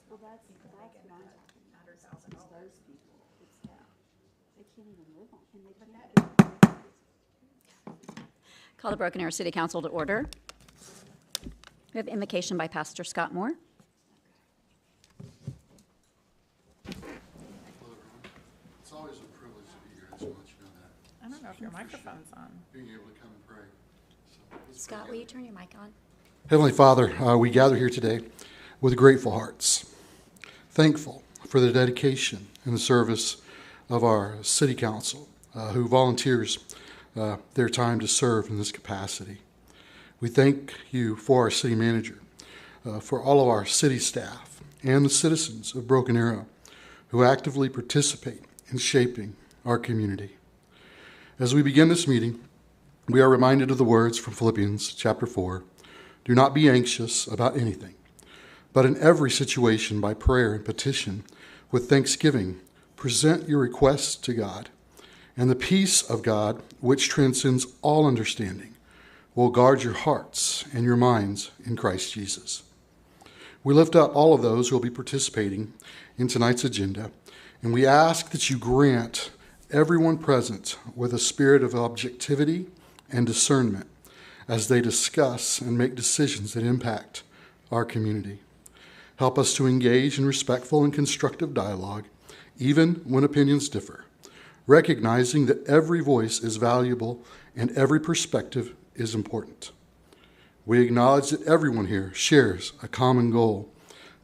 Well, that's what I'm talking about. It's those people. It's, they can't even live on, and they can't. Call the Broken Arrow City Council to order. We have invocation by Pastor Scott Moore. It's always a privilege to be here. I just want you to know that. I don't know if your microphone's on. Being able to come and pray. So, Scott, will you turn your mic on? Heavenly Father, we gather here today with grateful hearts, thankful for the dedication and the service of our city council, who volunteers their time to serve in this capacity. We thank you for our city manager, for all of our city staff, and the citizens of Broken Arrow who actively participate in shaping our community. As we begin this meeting, we are reminded of the words from Philippians chapter 4. Do not be anxious about anything, but in every situation by prayer and petition with thanksgiving, present your requests to God, and the peace of God, which transcends all understanding, will guard your hearts and your minds in Christ Jesus. We lift up all of those who will be participating in tonight's agenda, and we ask that you grant everyone present with a spirit of objectivity and discernment as they discuss and make decisions that impact our community. Help us to engage in respectful and constructive dialogue, even when opinions differ, recognizing that every voice is valuable and every perspective is important. We acknowledge that everyone here shares a common goal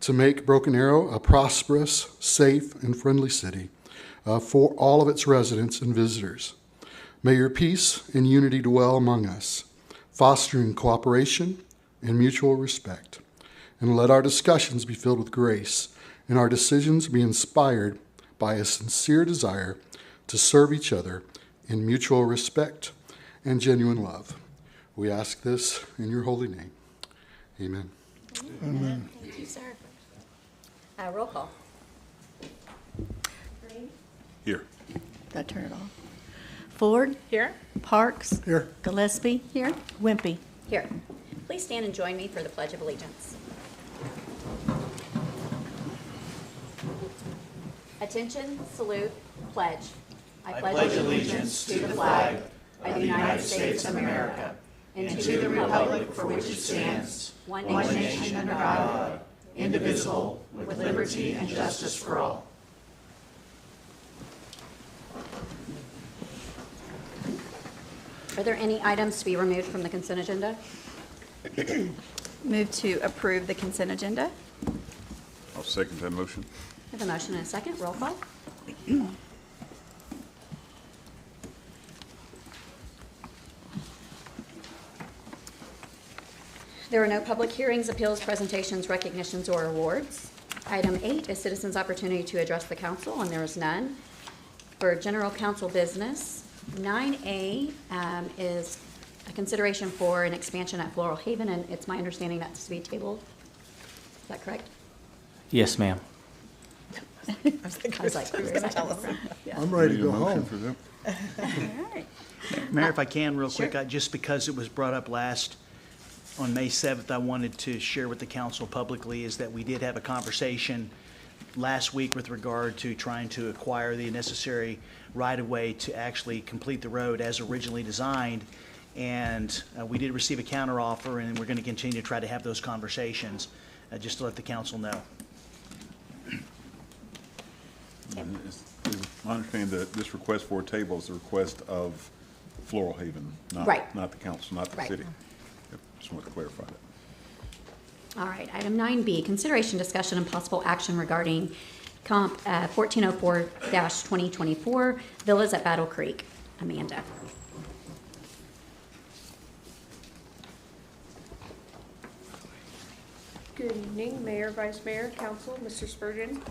to make Broken Arrow a prosperous, safe, and friendly city for all of its residents and visitors. May your peace and unity dwell among us, fostering cooperation and mutual respect. And let our discussions be filled with grace and our decisions be inspired by a sincere desire to serve each other in mutual respect and genuine love. We ask this in your holy name. Amen. Amen. Thank you, sir. Roll call. Here. Got to turn it off. Ford. Here? Parks. Here. Gillespie. Here. Wimpy. Here. Please stand and join me for the Pledge of Allegiance. Attention, salute, pledge. I pledge allegiance to the flag of the United States of America and to the republic for which it stands, one nation under God, indivisible, with liberty and justice for all. Are there any items to be removed from the consent agenda? Move to approve the consent agenda. I'll second that motion. We have a motion and a second. Roll call. There are no public hearings, appeals, presentations, recognitions, or awards. Item 8 is citizens' opportunity to address the council, and there is none. For general council business, 9A is a consideration for an expansion at Floral Haven, and it's my understanding that's to be tabled. Is that correct? Yes, ma'am. I was like, I'm ready to go home. For them. all right. Mayor, if I can, real quick, Sure. just because it was brought up last, on May 7th, I wanted to share with the council publicly is that we did have a conversation last week with regard to trying to acquire the necessary right-of-way to actually complete the road as originally designed. And we did receive a counteroffer, and we're going to continue to try to have those conversations, just to let the council know. And I understand that this request for a table is a request of Floral Haven, Right. not the council, not the Right. city. Yep, just want to clarify that. All right, item 9B, consideration, discussion, and possible action regarding Comp 1404-2024, Villas at Battle Creek. Amanda. Good evening, Mayor, Vice Mayor, Council, Mr. Spurgeon.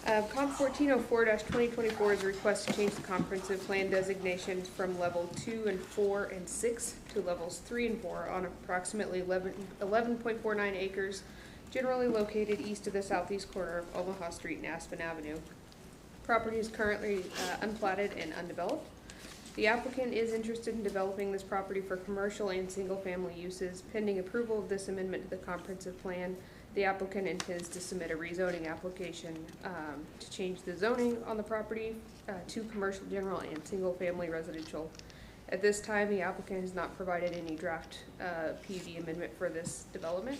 Comp 1404-2024 is a request to change the comprehensive plan designations from level 2 and 4 and 6 to levels 3 and 4 on approximately 11.49 acres, generally located east of the southeast corner of Omaha Street and Aspen Avenue. Property is currently unplatted and undeveloped. The applicant is interested in developing this property for commercial and single-family uses. Pending approval of this amendment to the comprehensive plan, The applicant intends to submit a rezoning application to change the zoning on the property to commercial general and single-family residential. At this time, the applicant has not provided any draft PUD amendment for this development.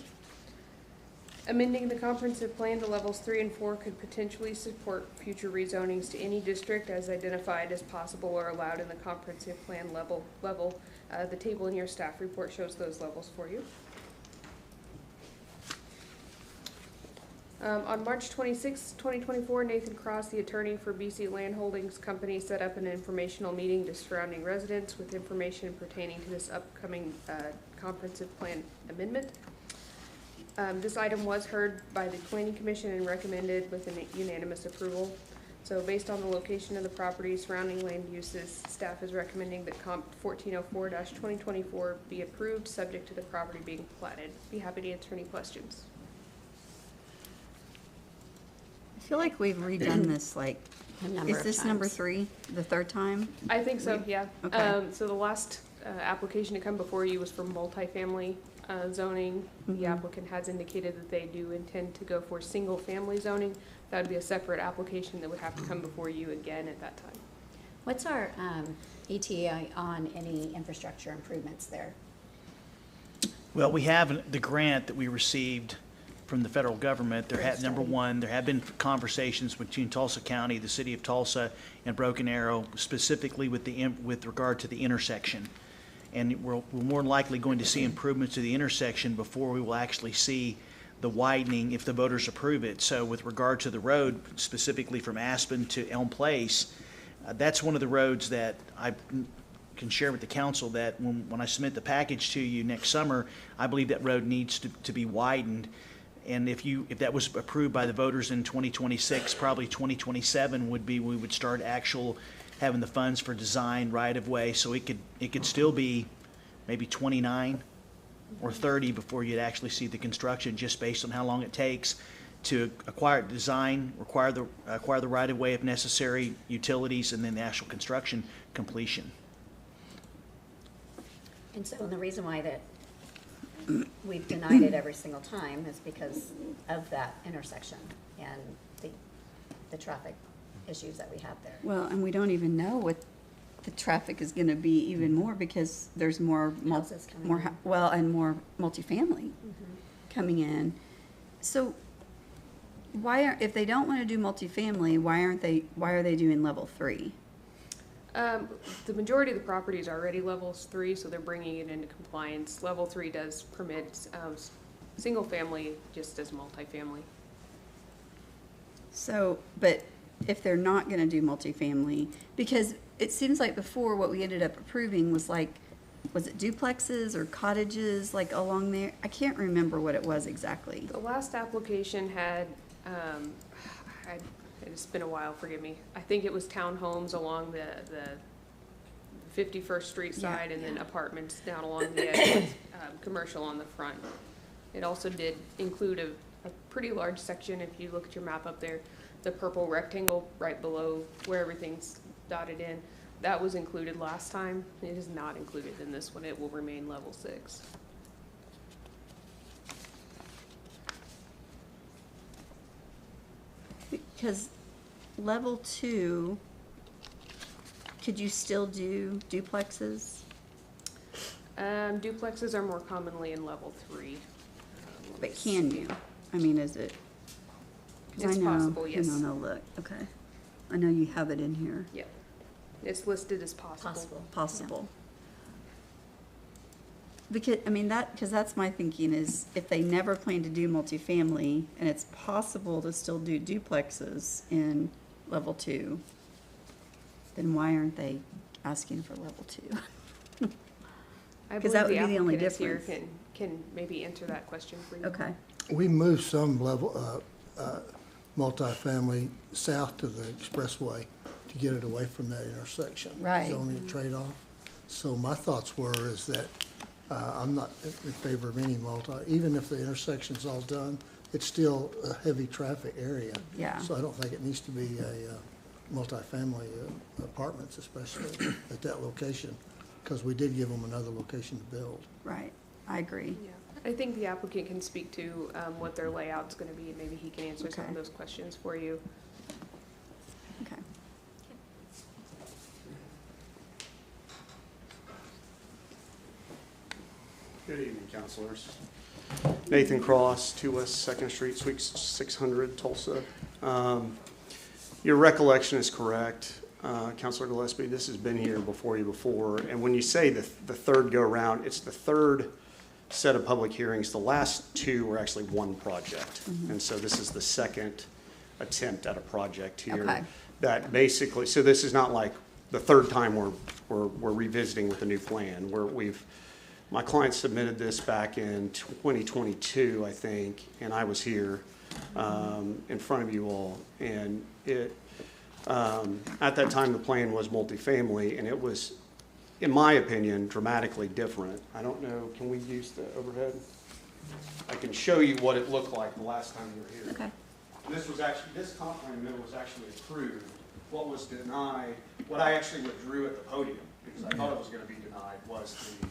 Amending the comprehensive plan to levels 3 and 4 could potentially support future rezonings to any district as identified as possible or allowed in the comprehensive plan level. The table in your staff report shows those levels for you. On March 26, 2024, Nathan Cross, the attorney for BC Land Holdings Company, set up an informational meeting to surrounding residents with information pertaining to this upcoming comprehensive plan amendment. This item was heard by the Planning Commission and recommended with an unanimous approval. So based on the location of the property, surrounding land uses, staff is recommending that Comp 1404-2024 be approved, subject to the property being platted. Be happy to answer any questions. I feel like we've redone this, like, A number is of this number times. 3, the third time? I think so, yeah. Okay. So the last application to come before you was for multifamily zoning. The applicant has indicated that they do intend to go for single-family zoning. That would be a separate application that would have to come before you again at that time. What's our ETA on any infrastructure improvements there? Well, we have the grant that we received from the federal government. Number one, there have been conversations between Tulsa County, the city of Tulsa, and Broken Arrow, specifically with regard to the intersection. And we're more than likely going to see improvements to the intersection before we will actually see the widening if the voters approve it. So with regard to the road, specifically from Aspen to Elm Place, that's one of the roads that I can share with the council that when I submit the package to you next summer, I believe that road needs to be widened. And if that was approved by the voters in 2026, probably 2027 would be, we would start having the funds for design right of way. So it could still be maybe 29 or 30 before you'd actually see the construction, just based on how long it takes to acquire design, acquire the right of way if necessary, utilities, and then the actual construction completion. And so the reason why that we've denied it every single time is because of that intersection and the traffic issues that we have there. Well, and we don't even know what the traffic is going to be even more because there's more, Houses coming more, in. well, and more multifamily coming in. So if they don't want to do multifamily, why are they doing level 3? The majority of the property is already levels 3, so they're bringing it into compliance. Level 3 does permit single family just as multifamily. So, but if they're not going to do multifamily, because it seems like before what we ended up approving was like, was it duplexes or cottages like along there? I can't remember what it was exactly. The last application had, it's been a while, forgive me. I think it was townhomes along the 51st Street side and then apartments down along the edge with commercial on the front. It also did include a pretty large section, if you look at your map up there, the purple rectangle right below where everything's dotted in. That was included last time. It is not included in this one. It will remain level 6. Because level 2, could you still do duplexes? Duplexes are more commonly in level 3. But can you? I mean, is it? 'Cause It's I know- possible, yes. No, look, okay. I know you have it in here. Yep. It's listed as possible. Possible. Because, I mean, because that's my thinking is if they never plan to do multifamily and it's possible to still do duplexes in level 2, then why aren't they asking for level 2? I 'Cause that believe would be the only applicant is here difference. can maybe answer that question for you. Okay. We moved some level, multifamily south to the expressway to get it away from that intersection. Right. It's only a trade-off. So my thoughts is that I'm not in favor of any even if the intersection's all done, it's still a heavy traffic area. Yeah. So I don't think it needs to be a multifamily apartments, especially at that location, because we did give them another location to build. Right, I agree. Yeah. I think the applicant can speak to what their layout's gonna be, and maybe he can answer some of Okay. those questions for you. Okay. Good evening, counselors. Nathan Cross, 2 West Second Street, Suite 600, Tulsa. Your recollection is correct, Counselor Gillespie. This has been here before you before. And when you say the third go-around, it's the third set of public hearings. The last two were actually one project. And so this is the second attempt at a project here. Okay. That basically, so this is not like the third time we're revisiting with a new plan. My client submitted this back in 2022, I think, and I was here in front of you all. And at that time, the plan was multifamily, and it was, in my opinion, dramatically different. I don't know, can we use the overhead? I can show you what it looked like the last time you were here. Okay. This comp plan amendment was actually approved. What was denied, what I actually withdrew at the podium, because I thought it was gonna be denied, was the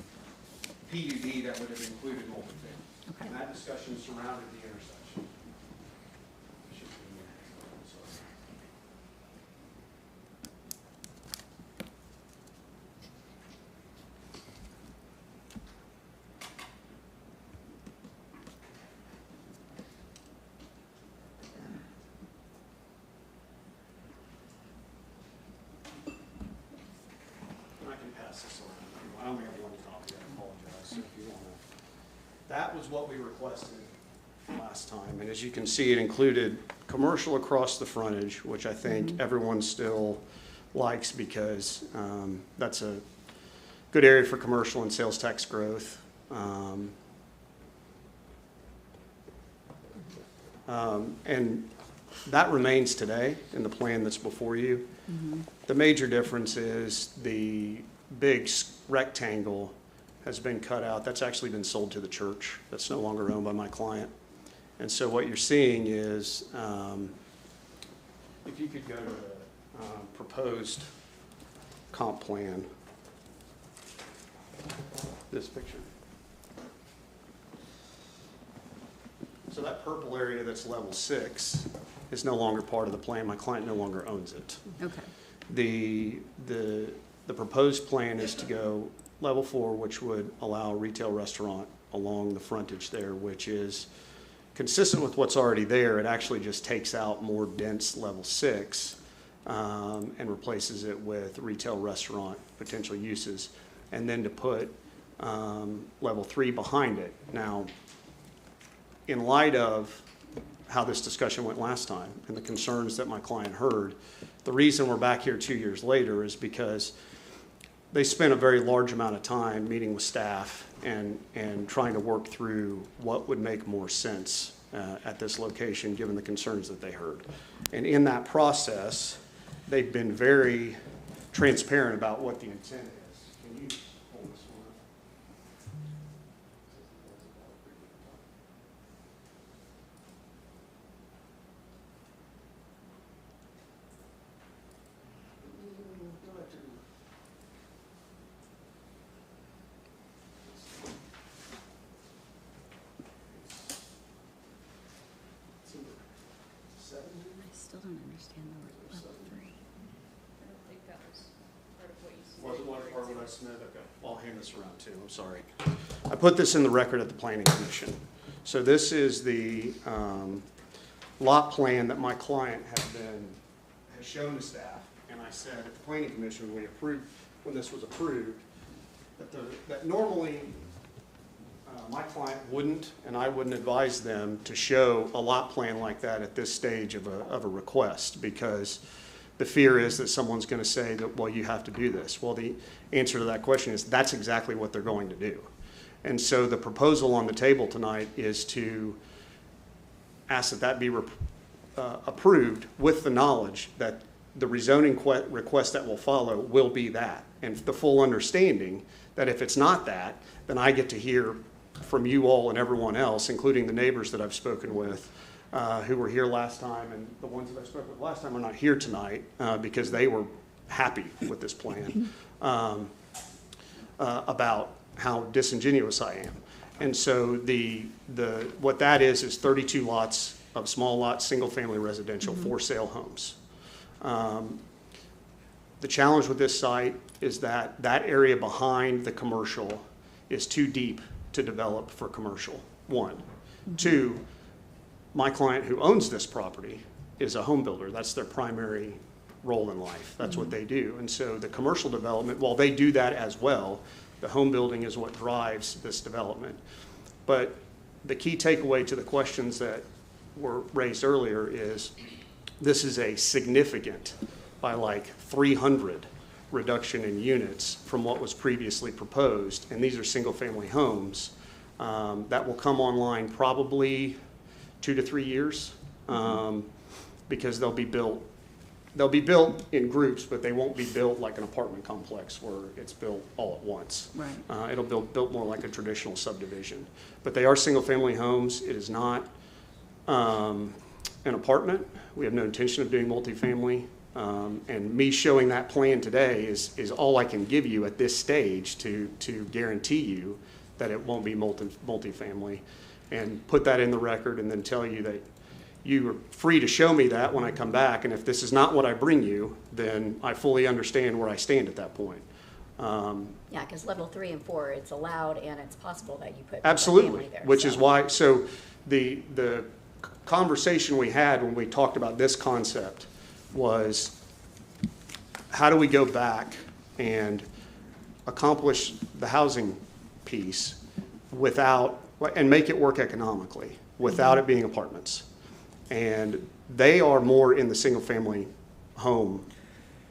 PUD that would have included multifamily. Okay. And that discussion surrounded the intersection. Should be in there. Sorry. And I can pass this around. I only have one copy, I apologize. So if you want to, that was what we requested last time. And as you can see, it included commercial across the frontage, which I think everyone still likes because that's a good area for commercial and sales tax growth. And that remains today in the plan that's before you. The major difference is the big rectangle has been cut out. That's actually been sold to the church. That's no longer owned by my client. And so what you're seeing is, if you could go to the proposed comp plan, this picture. So that purple area that's level 6 is no longer part of the plan. My client no longer owns it. Okay. The proposed plan is to go level 4, which would allow a retail restaurant along the frontage there, which is consistent with what's already there. It actually just takes out more dense level 6 and replaces it with retail restaurant potential uses, and then to put level 3 behind it. Now, in light of how this discussion went last time and the concerns that my client heard, the reason we're back here 2 years later is because they spent a very large amount of time meeting with staff and trying to work through what would make more sense at this location, given the concerns that they heard. And in that process, they've been very transparent about what the intent is. Can you hold this one up? I still don't understand the level 3. I don't think that was part of what you said. Wasn't one part of what I submitted? Okay, I'll hand this around too, I'm sorry. I put this in the record at the Planning Commission. So this is the lot plan that my client has shown to staff. And I said at the Planning Commission, when this was approved, that normally my client wouldn't, and I wouldn't advise them to show a lot plan like that at this stage of a request, because the fear is that someone's going to say that, well, you have to do this. Well, the answer to that question is that's exactly what they're going to do. And so the proposal on the table tonight is to ask that that be approved with the knowledge that the rezoning request that will follow will be that, and the full understanding that if it's not that, then I get to hear from you all and everyone else, including the neighbors that I've spoken with, who were here last time, and the ones that I spoke with last time are not here tonight because they were happy with this plan, about how disingenuous I am. And so what that is 32 lots of small lots, single-family residential, for sale homes. The challenge with this site is that that area behind the commercial is too deep to develop for commercial, one. Two, my client who owns this property is a home builder. That's their primary role in life. That's what they do. And so the commercial development, while they do that as well, the home building is what drives this development. But the key takeaway to the questions that were raised earlier is this is a significant, by like 300, reduction in units from what was previously proposed. And these are single-family homes that will come online probably 2 to 3 years because they'll be built in groups, but they won't be built like an apartment complex where it's built all at once. Right. It'll be built more like a traditional subdivision. But they are single-family homes. It is not an apartment. We have no intention of doing multifamily. And me showing that plan today is all I can give you at this stage to guarantee you that it won't be multifamily, and put that in the record and then tell you that you are free to show me that when I come back. And if this is not what I bring you, then I fully understand where I stand at that point. Yeah, because level 3 and 4, it's allowed and it's possible that you put Absolutely, multifamily there. which so. is why, so the conversation we had when we talked about this concept was, how do we go back and accomplish the housing piece without, and make it work economically without it being apartments? And they are more in the single-family home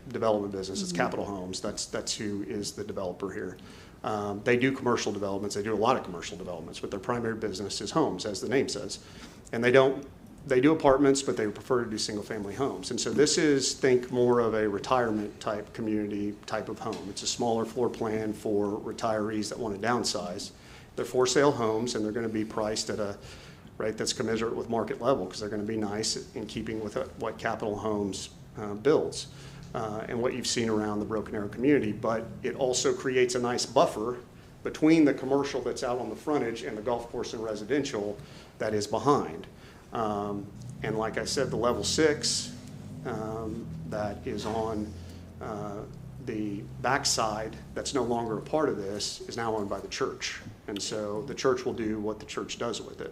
development business. It's Capital Homes. That's who is the developer here. They do commercial developments. They do a lot of commercial developments, but their primary business is homes, as the name says. And they do apartments, but they prefer to do single-family homes. And so this is, think more of a retirement type community type of home. It's a smaller floor plan for retirees that want to downsize. They're for sale homes, and they're going to be priced at a rate that's commensurate with market level, because they're going to be nice in keeping with what Capital Homes builds and what you've seen around the Broken Arrow community. But it also creates a nice buffer between the commercial that's out on the frontage and the golf course and residential that is behind. And like I said, the level 6 that is on the backside, that's no longer a part of this, is now owned by the church. And so the church will do what the church does with it.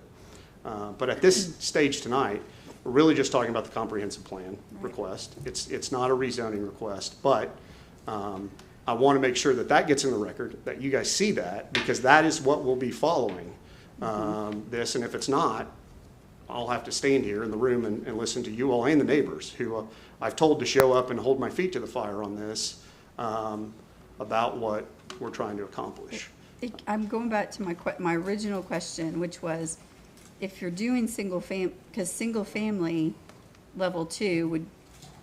But at this stage tonight, we're really just talking about the comprehensive plan request. It's not a rezoning request, but I want to make sure that that gets in the record, that you guys see that, because that is what will be following this. And if it's not, I'll have to stand here in the room and listen to you all and the neighbors who I've told to show up and hold my feet to the fire on this about what we're trying to accomplish. I'm going back to my original question, which was, if you're doing because single family level 2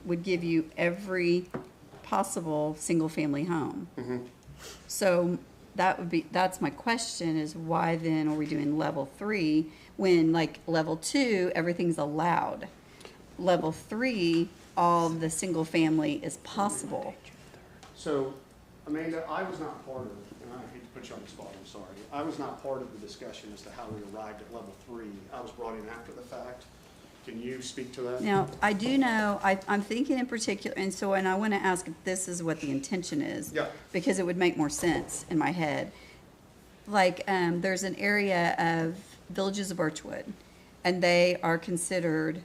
would give you every possible single family home. So that's my question, is why then are we doing level 3 when, like, level 2, everything's allowed? Level 3, all the single family is possible. So, Amanda, I was not part of, and I hate to put you on the spot, I'm sorry. I was not part of the discussion as to how we arrived at level 3. I was brought in after the fact. Can you speak to that? Now, I do know, I'm thinking in particular, and I want to ask if this is what the intention is. Yeah. Because it would make more sense in my head. Like, there's an area of Villages of Birchwood, and they are considered,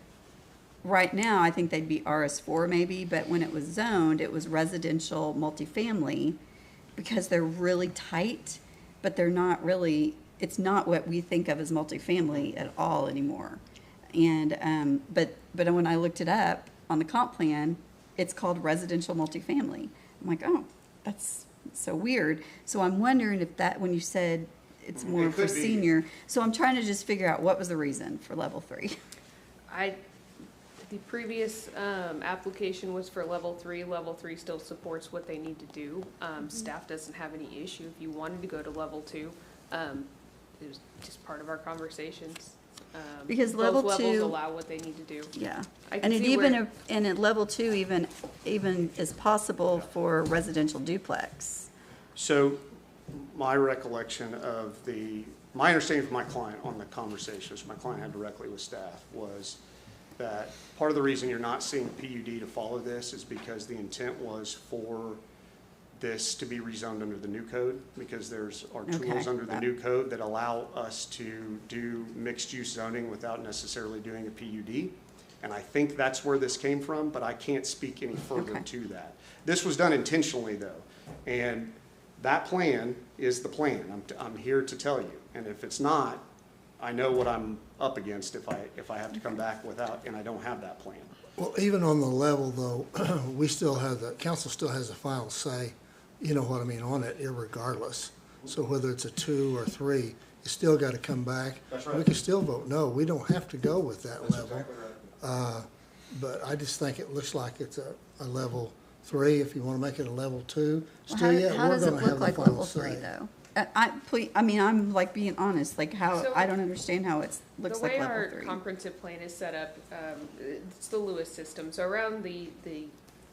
right now, I think they'd be RS4 maybe, but when it was zoned, it was residential multifamily, because they're really tight, but they're not really, it's not what we think of as multifamily at all anymore. And, but when I looked it up on the comp plan, it's called residential multifamily. I'm like, oh, that's so weird. So I'm wondering if that, when you said it's more for senior, so I'm trying to just figure out what was the reason for level 3. The previous application was for level 3. Level 3 still supports what they need to do. Staff doesn't have any issue if you wanted to go to level 2. It was just part of our conversations. Because both level levels 2 allow what they need to do. Yeah, I can and it see even, where- and at level 2 even is possible for residential duplex. So my recollection of my understanding from my client on the conversations my client had directly with staff was that part of the reason you're not seeing PUD to follow this is because the intent was for this to be rezoned under the new code, because there's are tools Okay. under the new code that allow us to do mixed-use zoning without necessarily doing a PUD. And I think that's where this came from, but I can't speak any further Okay. to that. This was done intentionally, though, and that plan is the plan. I'm here to tell you, and if it's not, I know what I'm up against if I have to come back without, and I don't have that plan. Well, even on the level though, we still have, the council still has the final say, you know what I mean, on it irregardless. So whether it's a 2 or 3, you still got to come back. That's right. We can still vote no. We don't have to go with that That's level. exactly right. But I just think it looks like it's a level 3. If you want to make it a level 2, Well, still yet, how we're does it going to have look the like final level 3 say. though? I'm like being honest, like how, So- I don't understand how it looks like The way level our 3. comprehensive plan is set up, it's the Lewis system. So around the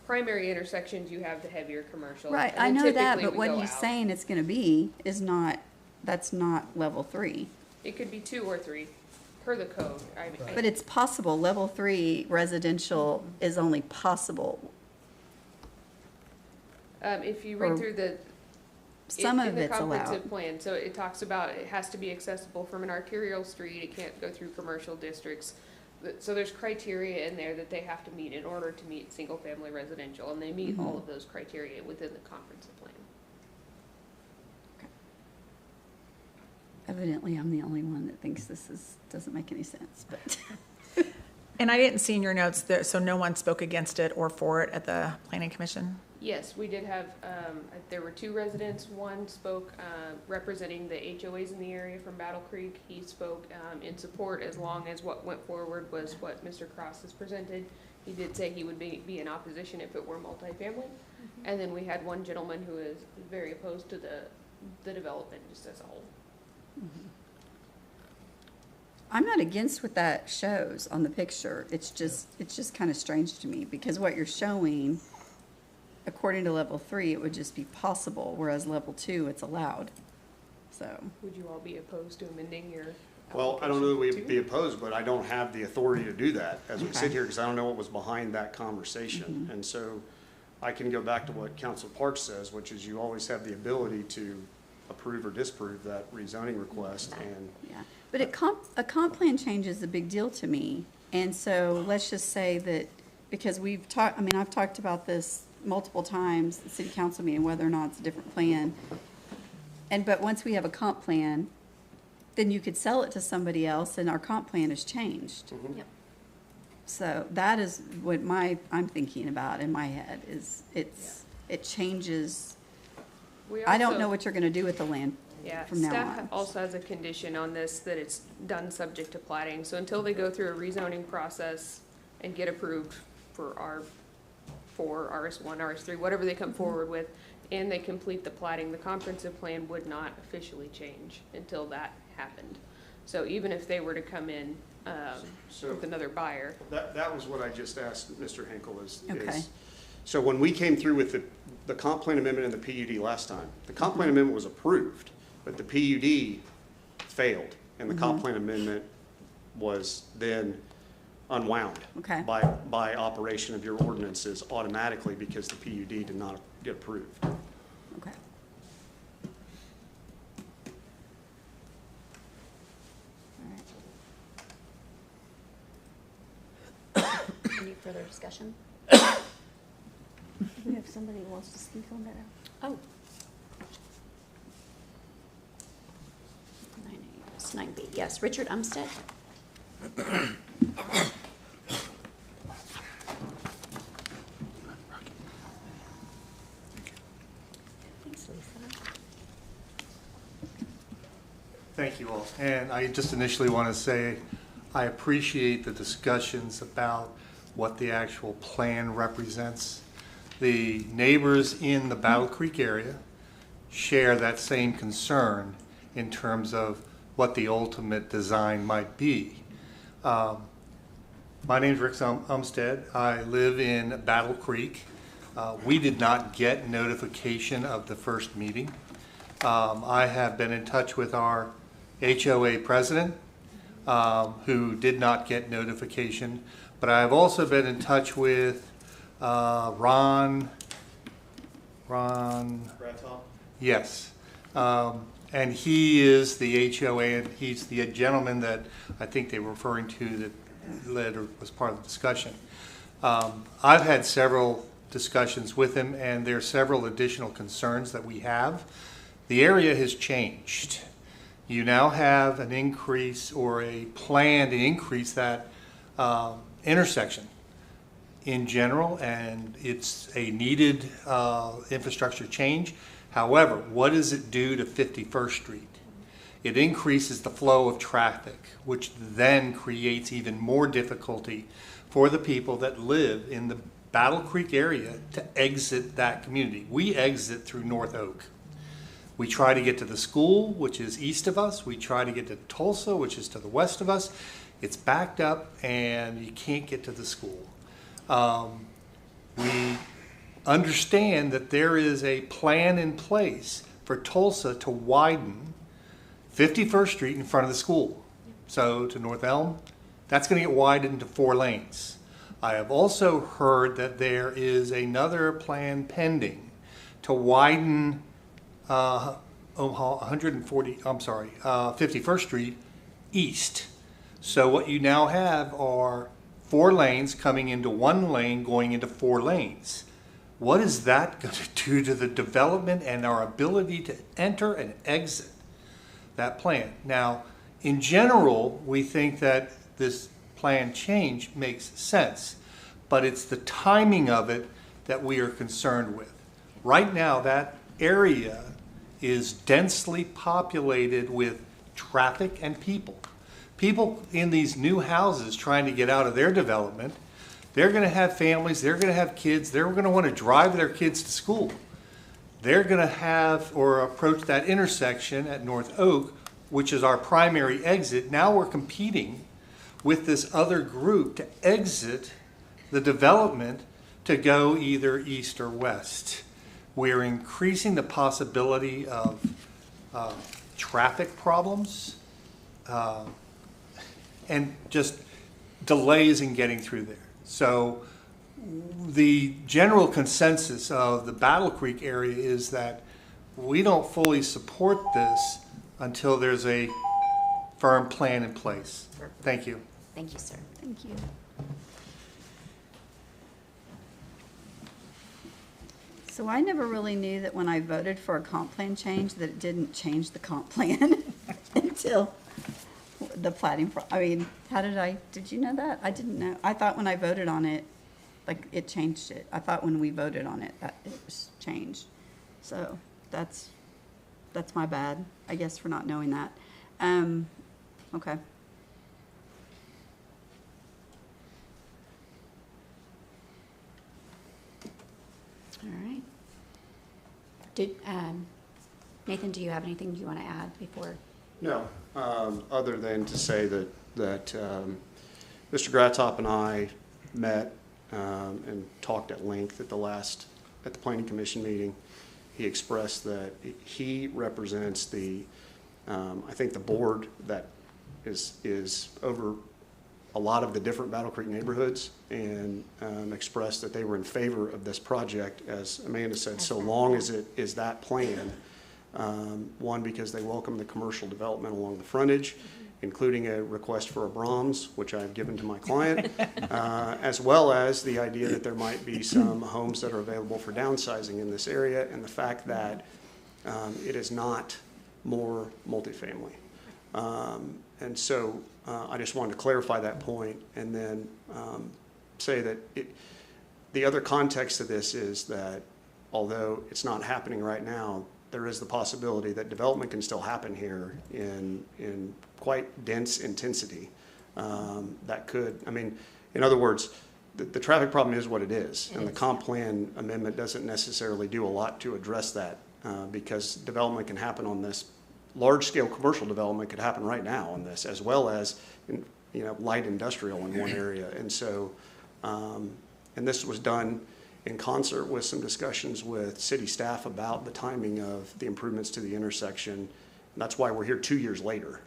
primary intersections, you have the heavier commercial. Right, and I then know that, typically but we what go he's out. saying it's gonna be is not, that's not level 3. It could be 2 or 3 per the code. But it's possible, level 3 residential is only possible. If you or read through the. Some of in the it's allowed. comprehensive plan, so it talks about it has to be accessible from an arterial street, it can't go through commercial districts. So there's criteria in there that they have to meet in order to meet single-family residential, and they meet all of those criteria within the comprehensive plan. Evidently, I'm the only one that thinks doesn't make any sense, but. And I didn't see in your notes, so no one spoke against it or for it at the planning commission? Yes, we did have, there were 2 residents. One spoke representing the HOAs in the area from Battle Creek. He spoke in support as long as what went forward was what Mr. Cross has presented. He did say he would be in opposition if it were multifamily. And then we had one gentleman who is very opposed to the development just as a whole. I'm not against what that shows on the picture. It's just kind of strange to me because what you're showing, according to level 3, it would just be possible, whereas level 2, it's allowed. So, Would you all be opposed to amending your? Well, I don't know that we'd application be too? opposed, but I don't have the authority to do that as we Okay. sit here, because I don't know what was behind that conversation. And so I can go back to what Council Parks says, which is you always have the ability to approve or disapprove that rezoning request, and yeah. But a comp plan change is a big deal to me. And so let's just say that, because I've talked about this multiple times, at the city council meeting, whether or not it's a different plan. But once we have a comp plan, then you could sell it to somebody else and our comp plan has changed. Yep. So that is what I'm thinking about in my head is it changes. I don't know what you're gonna do with the land Yeah, from now staff on. also has a condition on this that it's done subject to plating. So until they go through a rezoning process and get approved for R4, RS1, RS3, whatever they come forward with, and they complete the plating, the comprehensive plan would not officially change until that happened. So even if they were to come in So- with another buyer, that was what I just asked Mr. Hinkle Okay. So when we came through with the comp plan amendment and the PUD last time, the comp plan amendment was approved, but the PUD failed, and the comp plan amendment was then unwound Okay. by operation of your ordinances automatically because the PUD did not get approved. Okay. All right. Any further discussion? We have somebody who wants to speak on that. Oh. 9A, it's 9B, yes. Richard Umstead? Thanks, Lisa. Thank you all. And I just initially want to say I appreciate the discussions about what the actual plan represents. The neighbors in the Battle Creek area share that same concern in terms of what the ultimate design might be. My name's Rick Umstead. I live in Battle Creek. We did not get notification of the first meeting. I have been in touch with our HOA president who did not get notification. But I have also been in touch with Ron. Yes. And he is the HOA, and he's the gentleman that I think they were referring to that led or was part of the discussion. I've had several discussions with him, and there are several additional concerns that we have. The area has changed. You now have an increase or a plan to increase that intersection in general, and it's a needed infrastructure change. However, what does it do to 51st Street? It increases the flow of traffic, which then creates even more difficulty for the people that live in the Battle Creek area to exit that community. We exit through North Oak. We try to get to the school, which is east of us. We try to get to Tulsa, which is to the west of us. It's backed up and you can't get to the school. We understand that there is a plan in place for Tulsa to widen 51st Street in front of the school. So to North Elm, that's going to get widened to 4 lanes. I have also heard that there is another plan pending to widen 51st Street east. So what you now have are 4 lanes coming into 1 lane, going into 4 lanes. What is that going to do to the development and our ability to enter and exit that plan? Now, in general, we think that this plan change makes sense, but it's the timing of it that we are concerned with. Right now, that area is densely populated with traffic and people. People in these new houses trying to get out of their development, they're going to have families, they're going to have kids, they're going to want to drive their kids to school. They're going to have or approach that intersection at North Oak, which is our primary exit. Now we're competing with this other group to exit the development to go either east or west. We're increasing the possibility of traffic problems and just delays in getting through there. So the general consensus of the Battle Creek area is that we don't fully support this until there's a firm plan in place. Thank you. Thank you, sir. Thank you. So I never really knew that when I voted for a comp plan change, that it didn't change the comp plan until the plating, did you know that? I didn't know. I thought when I voted on it, like, it changed it. I thought when we voted on it, that it was changed. So that's my bad, I guess, for not knowing that. Okay. All right. Nathan, do you have anything you want to add before? No, other than to say that Mr. Gratop and I met and talked at length at the Planning Commission meeting. He expressed that he represents I think the board that is over a lot of the different Battle Creek neighborhoods, and expressed that they were in favor of this project, as Amanda said, so long as it is that plan. One, because they welcome the commercial development along the frontage, including a request for a Brahms, which I've given to my client, as well as the idea that there might be some homes that are available for downsizing in this area, and the fact that it is not more multifamily. And so I just wanted to clarify that point, and then say that the other context of this is that although it's not happening right now, there is the possibility that development can still happen here in quite dense intensity. That could, in other words, the traffic problem is what it is, and the comp plan amendment doesn't necessarily do a lot to address that, because development can happen on this. Large-scale commercial development could happen right now on this, as well as light industrial in one area. And so, and this was done in concert with some discussions with city staff about the timing of the improvements to the intersection. And that's why we're here 2 years later.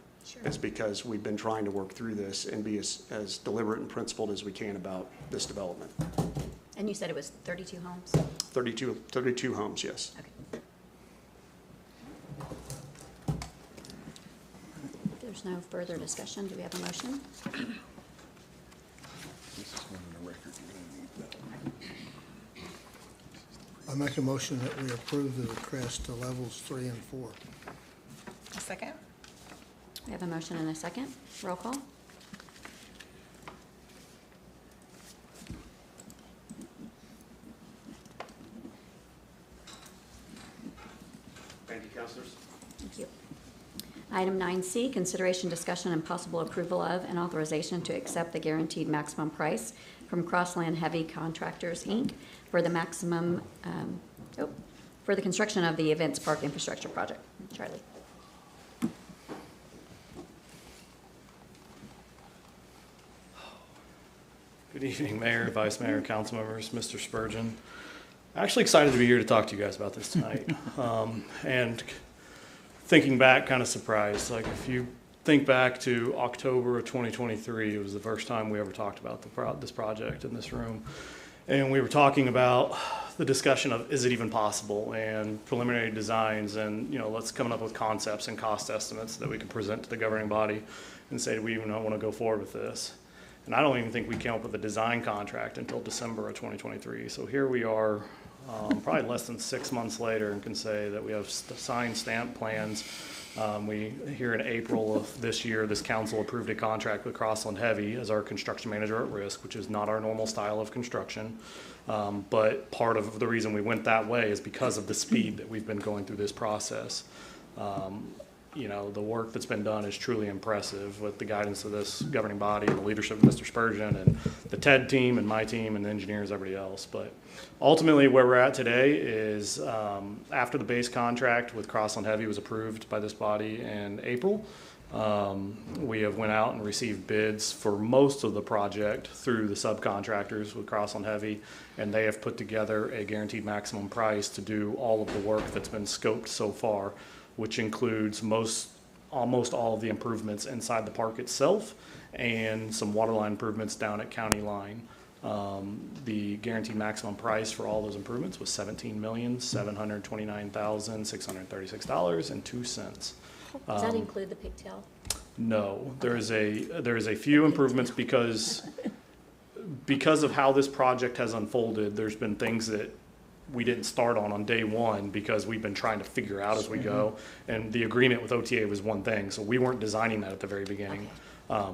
is because we've been trying to work through this and be as deliberate and principled as we can about this development. And you said it was 32 homes? 32 homes, yes. Okay. If there's no further discussion, do we have a motion? This is one in the record. You're gonna need that. I make a motion that we approve the request to levels 3 and 4. A second? We have a motion and a second. Roll call. Thank you, councilors. Thank you. Item 9C, consideration, discussion, and possible approval of and authorization to accept the guaranteed maximum price from Crossland Heavy Contractors, Inc. for the maximum, for the construction of the Events Park Infrastructure Project. Charlie. Good evening, Mayor, Vice Mayor, council members, Mr. Spurgeon. Actually excited to be here to talk to you guys about this tonight. And thinking back, kind of surprised. Like, if you think back to October of 2023, it was the first time we ever talked about this project in this room. And we were talking about the discussion of, is it even possible, and preliminary designs, and, you know, let's come up with concepts and cost estimates that we can present to the governing body and say, do we even want to go forward with this? And I don't even think we came up with a design contract until December of 2023. So here we are, probably less than 6 months later, and can say that we have signed stamp plans. Here in April of this year, this council approved a contract with Crossland Heavy as our construction manager at risk, which is not our normal style of construction. But part of the reason we went that way is because of the speed that we've been going through this process. You know, the work that's been done is truly impressive with the guidance of this governing body and the leadership of Mr. Spurgeon and the TED team and my team and the engineers, everybody else. But ultimately where we're at today is after the base contract with Crossland Heavy was approved by this body in April, we have went out and received bids for most of the project through the subcontractors with Crossland Heavy, and they have put together a guaranteed maximum price to do all of the work that's been scoped so far, which includes almost all of the improvements inside the park itself and some waterline improvements down at County Line. The guaranteed maximum price for all those improvements was $17,729,636.02. Does that include the pigtail? No, there is a few improvements because of how this project has unfolded. There's been things that we didn't start on day one because we've been trying to figure out as we go. And the agreement with OTA was one thing, so we weren't designing that at the very beginning.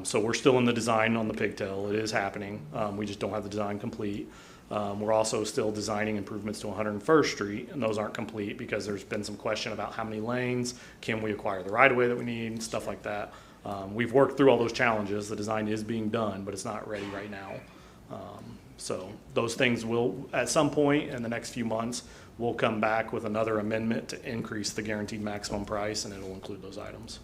So we're still in the design on the pigtail. It is happening. We just don't have the design complete. We're also still designing improvements to 101st Street, and those aren't complete because there's been some question about how many lanes, can we acquire the right-of-way that we need, stuff like that. We've worked through all those challenges. The design is being done, but it's not ready right now. So those things will, at some point in the next few months, we'll come back with another amendment to increase the guaranteed maximum price, and it'll include those items.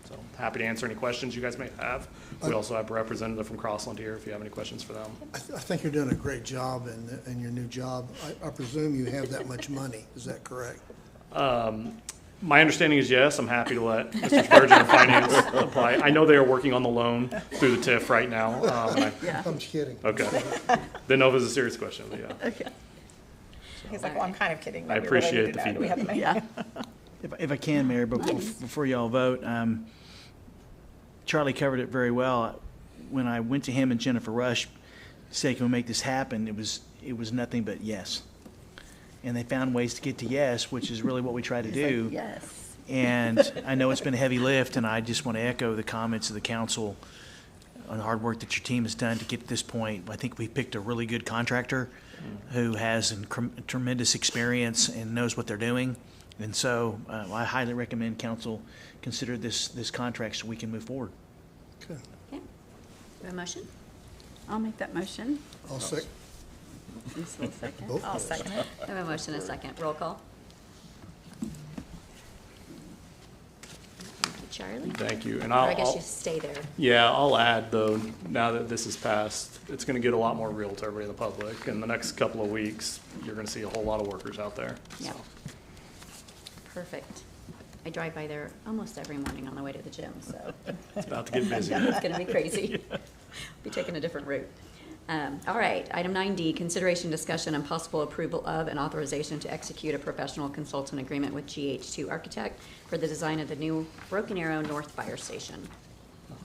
So happy to answer any questions you guys may have. We also have a representative from Crossland here if you have any questions for them. I think you're doing a great job in your new job. I presume you have that much money. Is that correct? My understanding is yes. I'm happy to let Mr. Spurgeon of Finance apply. I know they are working on the loan through the TIF right now. I'm just kidding. Okay. Didn't know if it was a serious question, but yeah. Okay. He's like, well, I'm kind of kidding. I appreciate the feedback. Yeah. If I can, Mayor, but before y'all vote, Charlie covered it very well. When I went to him and Jennifer Rush, say, can we make this happen, it was nothing but yes. And they found ways to get to yes, which is really what we try to do. Like, yes. And I know it's been a heavy lift, and I just want to echo the comments of the council on the hard work that your team has done to get to this point. I think we picked a really good contractor who has tremendous experience and knows what they're doing. And so I highly recommend council consider this contract so we can move forward. Okay. Okay. Do we have a motion? I'll make that motion. I'll second. Municipal second. Oh. I'll second it. I have a motion and a second. Roll call. Thank you, Charlie. Thank you. And Or I guess you stay there. Yeah, I'll add though, now that this is passed, it's going to get a lot more real to everybody in the public. In the next couple of weeks, you're going to see a whole lot of workers out there. Yeah. So. Perfect. I drive by there almost every morning on the way to the gym, so. It's about to get busy. It's gonna be crazy. Be taking a different route. All right, item 9D, consideration, discussion, and possible approval of and authorization to execute a professional consultant agreement with GH2 Architect for the design of the new Broken Arrow North Fire Station.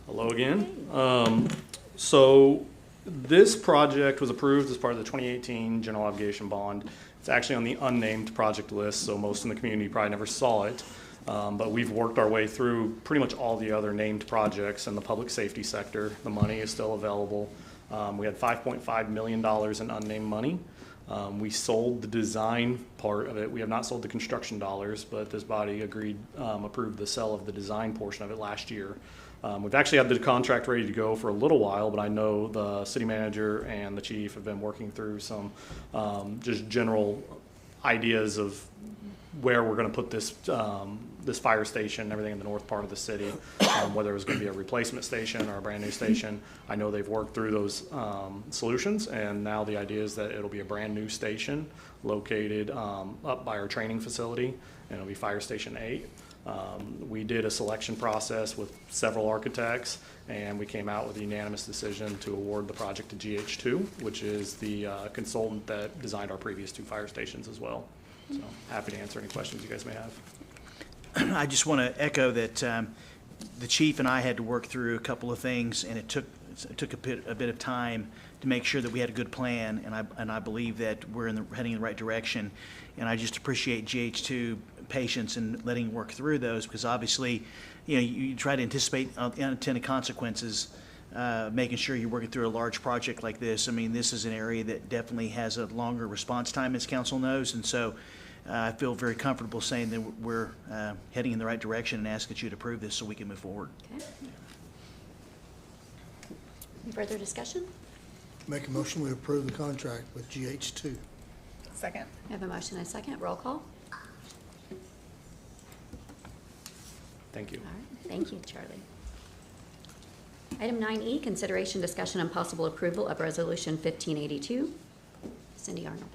Hello again. So this project was approved as part of the 2018 general obligation bond. It's actually on the unnamed project list, so most in the community probably never saw it. But we've worked our way through pretty much all the other named projects in the public safety sector. The money is still available. We had $5.5 million in unnamed money. We sold the design part of it. We have not sold the construction dollars, but this body approved the sale of the design portion of it last year. We've actually had the contract ready to go for a little while, but I know the city manager and the chief have been working through some just general ideas of where we're going to put this this fire station and everything in the north part of the city, whether it was going to be a replacement station or a brand new station. I know they've worked through those solutions, and now the idea is that it'll be a brand new station located up by our training facility, and it'll be Fire Station 8. We did a selection process with several architects, and we came out with a unanimous decision to award the project to GH2, which is the consultant that designed our previous 2 fire stations as well. So happy to answer any questions you guys may have. I just want to echo that the chief and I had to work through a couple of things, and it took a bit of time to make sure that we had a good plan, and I believe that we're heading in the right direction. And I just appreciate GH2 patience and letting work through those, because obviously, you try to anticipate unintended consequences, making sure you're working through a large project like this. I mean, this is an area that definitely has a longer response time, as council knows, and so I feel very comfortable saying that we're heading in the right direction and ask that you to approve this so we can move forward. Okay. Any further discussion? Make a motion, we approve the contract with GH2. Second. We have a motion and a second. Roll call. Thank you. All right, thank you, Charlie. Item 9E, consideration, discussion, and possible approval of Resolution 1582. Cindy Arnold.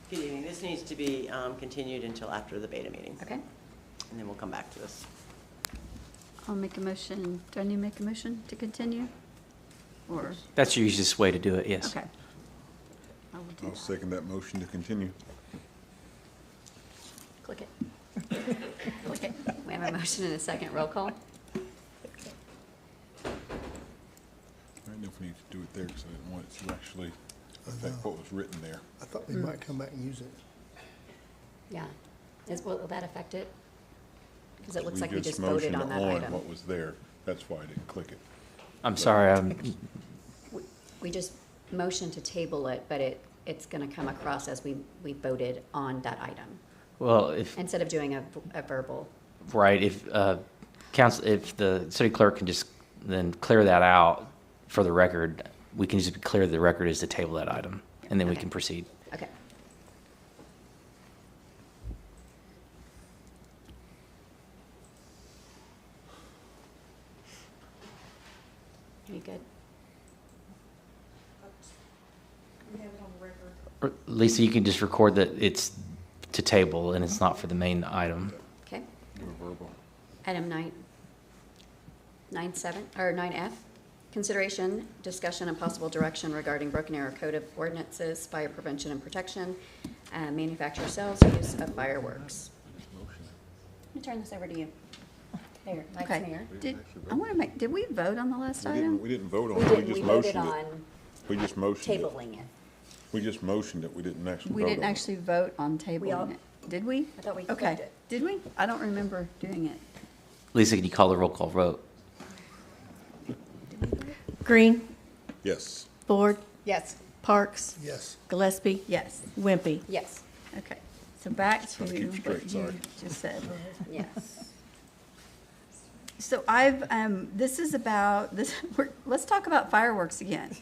Good evening. This needs to be continued until after the beta meeting. Okay. And then we'll come back to this. I'll make a motion. Do I need to make a motion to continue? Or, That's the easiest way to do it, yes. okay. I will do I'll that. second that motion to continue. Click it. Click it. We have a motion and a second. Roll call. I don't know if we need to do it there because I didn't want it to actually affect what was written there. I thought we might come back and use it. Yeah. Will that affect it? Because it looks like we just motioned voted on that item. what was there. That's why I didn't click it. I'm sorry, We just motioned to table it, but it's going to come across as we voted on that item, well, if, instead of doing a verbal. right, if if the city clerk can just then clear that out for the record, we can just clear the record as to table that item, and then we Okay. can proceed. Okay. Are you good? Or, Lisa, you can just record that it's to table and it's not for the main item. Okay. Do a verbal. Item 9F, consideration, discussion, and possible direction regarding Broken Arrow Code of Ordinances, fire prevention and protection, manufacture, sales, use of fireworks. Let me turn this over to you. Mayor, Vice Okay. Mayor. Did we vote on the last item? We didn't vote on We it. didn't, We we just voted motioned on it. We just motioned it. tabling it. We just motioned it. We didn't actually vote on We it. didn't actually vote on We all- tabling it. Did we? I thought we Okay. flipped it. Did we? I don't remember doing it. Lisa, can you call the roll call vote? Green, Yes. Ford, Yes. Parks, Yes. Gillespie, Yes. Wimpy. Yes. Okay. So back to Trying to keep you what straight, you sorry. just said. Yes. So this is about, let's talk about fireworks again.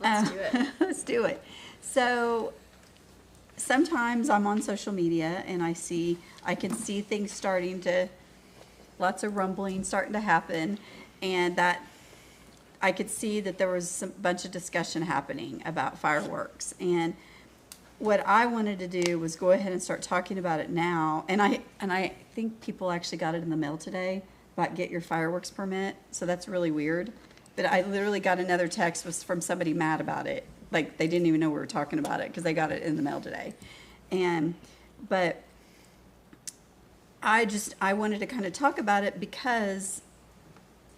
Let's do it. Let's do it. So sometimes I'm on social media and I can see things lots of rumbling starting to happen, and that I could see that there was a bunch of discussion happening about fireworks. And what I wanted to do was go ahead and start talking about it now. And I think people actually got it in the mail today about get your fireworks permit. So that's really weird. But I literally got another text was from somebody mad about it. Like they didn't even know we were talking about it because they got it in the mail today. But I wanted to kind of talk about it because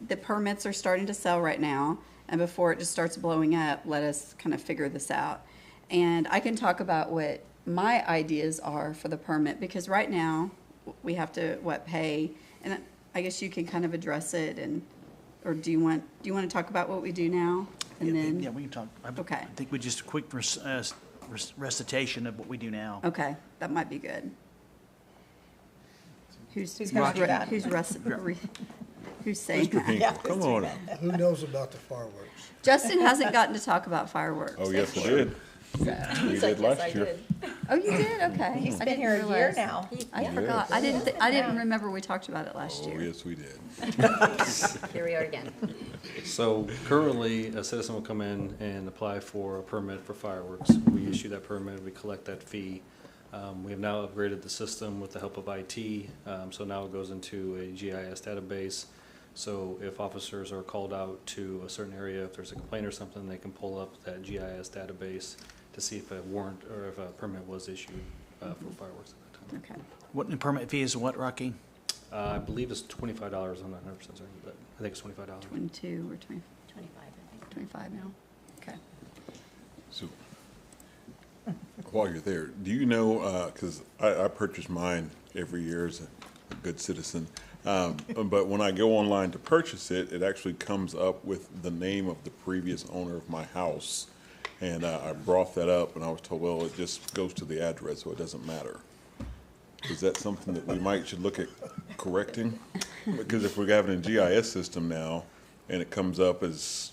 the permits are starting to sell right now. And before it just starts blowing up, let us kind of figure this out. And I can talk about what my ideas are for the permit, because right now we have to, pay, and I guess you can kind of address it, or do you want to talk about what we do now? And then, Yeah, we can talk. Okay. I think we just a quick recitation of what we do now. Okay, that might be good. Who's gonna do that? Who's saying Mr. that? Hinkle, come on up. Who knows about the fireworks? Justin hasn't gotten to talk about fireworks. Oh, yes, we did. We did last year. Oh, you did? Okay. He's I been didn't here a year realize. now. I forgot. I didn't remember we talked about it last Oh, year. yes, we did. Here we are again. So currently, a citizen will come in and apply for a permit for fireworks. We issue that permit, we collect that fee. We have now upgraded the system with the help of IT, so now it goes into a GIS database. So if officers are called out to a certain area, if there's a complaint or something, they can pull up that GIS database to see if a warrant or if a permit was issued for fireworks at that time. Okay. What the permit fee is what, Rocky? I believe it's $25. I'm not 100% certain, but I think it's $25. 22 or 20, 25, I think. 25 now? Okay. So, while you're there, do you know, because I purchase mine every year as a good citizen, but when I go online to purchase it, it actually comes up with the name of the previous owner of my house. And I brought that up, and I was told, well, it just goes to the address, so it doesn't matter. Is that something that we should look at correcting? Because if we're having a GIS system now, and it comes up as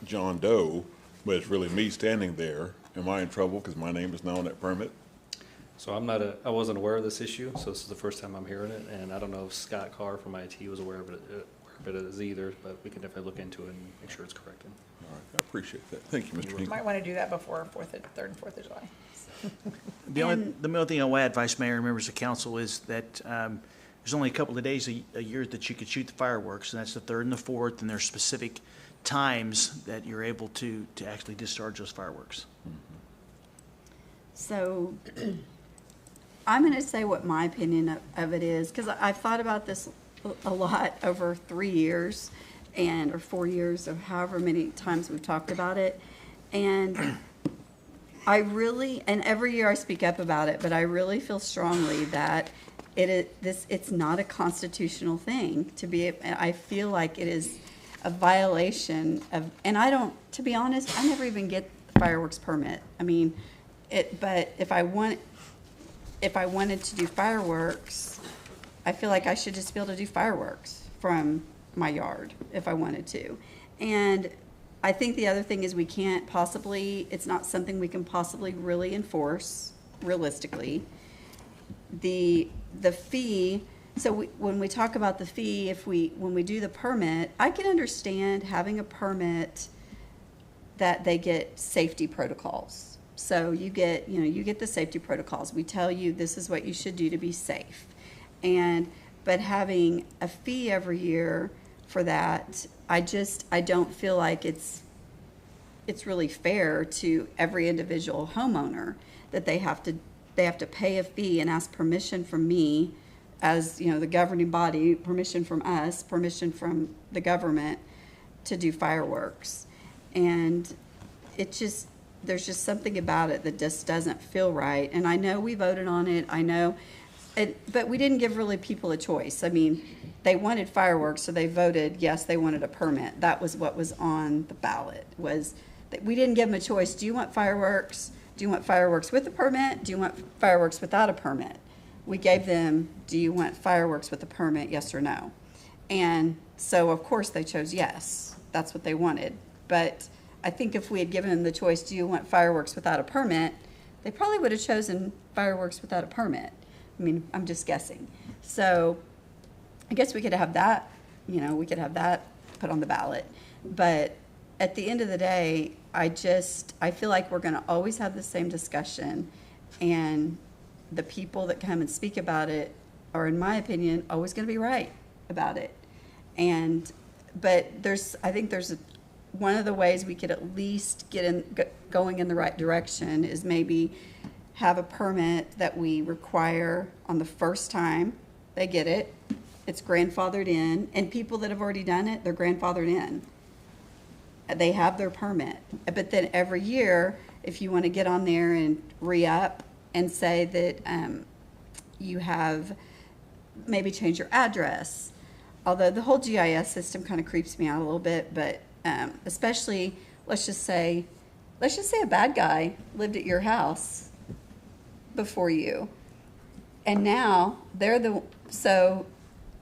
John Doe, but it's really me standing there, am I in trouble because my name is now on that permit? So I wasn't aware of this issue, so this is the first time I'm hearing it, and I don't know if Scott Carr from IT was aware of it as either, but we can definitely look into it and make sure it's corrected. All right, I appreciate that. Thank you, Mr. Hinkle. Might want to do that before 3rd and 4th of July. The only thing I'll add, Vice Mayor and members of council, is that there's only a couple of days a year that you could shoot the fireworks, and that's the 3rd and the 4th, and there's specific times that you're able to actually discharge those fireworks. So I'm going to say what my opinion of it is, because I've thought about this a lot over 3 years or 4 years, or however many times we've talked about it. And and every year I speak up about it, but I really feel strongly that it's not a constitutional thing to be. I feel like it is a violation of, and to be honest, I never even get the fireworks permit. I mean, but if I wanted to do fireworks, I feel like I should just be able to do fireworks from my yard if I wanted to. And I think the other thing is it's not something we can possibly really enforce realistically. The fee, so when we talk about the fee, when we do the permit, I can understand having a permit that they get safety protocols. So you get the safety protocols. We tell you this is what you should do to be safe. But having a fee every year for that, I don't feel like it's really fair to every individual homeowner that they have to pay a fee and ask permission from me as, the governing body, permission from us, permission from the government to do fireworks. And there's just something about it that just doesn't feel right. And I know we voted on it, but we didn't give really people a choice. I mean, they wanted fireworks, so they voted, yes, they wanted a permit. That was what was on the ballot, was that we didn't give them a choice. Do you want fireworks? Do you want fireworks with a permit? Do you want fireworks without a permit? We gave them, do you want fireworks with a permit, yes or no? And so, of course, they chose yes. That's what they wanted. But I think if we had given them the choice, do you want fireworks without a permit, they probably would have chosen fireworks without a permit. I mean, I'm just guessing. So I guess we could have that, we could have that put on the ballot. But at the end of the day, I feel like we're gonna always have the same discussion, and the people that come and speak about it are, in my opinion, always gonna be right about it. But I think one of the ways we could at least going in the right direction is maybe have a permit that we require on the first time they get it. It's grandfathered in, and people that have already done it, they're grandfathered in. They have their permit. But then every year, if you want to get on there and re-up and say that you have maybe changed your address, although the whole GIS system kind of creeps me out a little bit, but especially, let's just say a bad guy lived at your house before you, and now so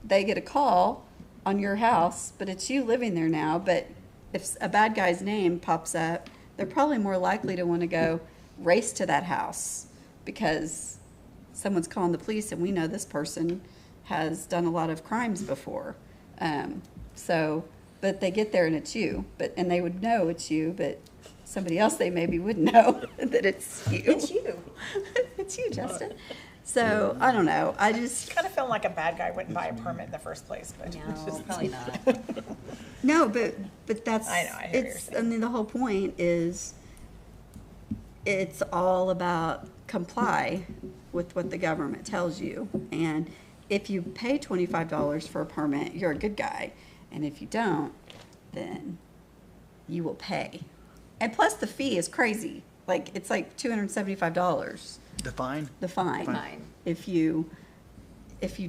they get a call on your house, but it's you living there now. But if a bad guy's name pops up, they're probably more likely to want to go race to that house because someone's calling the police, and we know this person has done a lot of crimes before. But they get there and it's you, and they would know it's you, but somebody else they maybe wouldn't know that it's you. It's you. It's you, Justin. So, I don't know. I just Kind of feel like a bad guy wouldn't buy a permit in the first place, but. No, probably not. No, but that's, I know, I hear what you're saying. I mean, the whole point is, it's all about comply with what the government tells you. And if you pay $25 for a permit, you're a good guy. And if you don't, then you will pay. And plus the fee is crazy. It's like $275. The fine? The fine. If you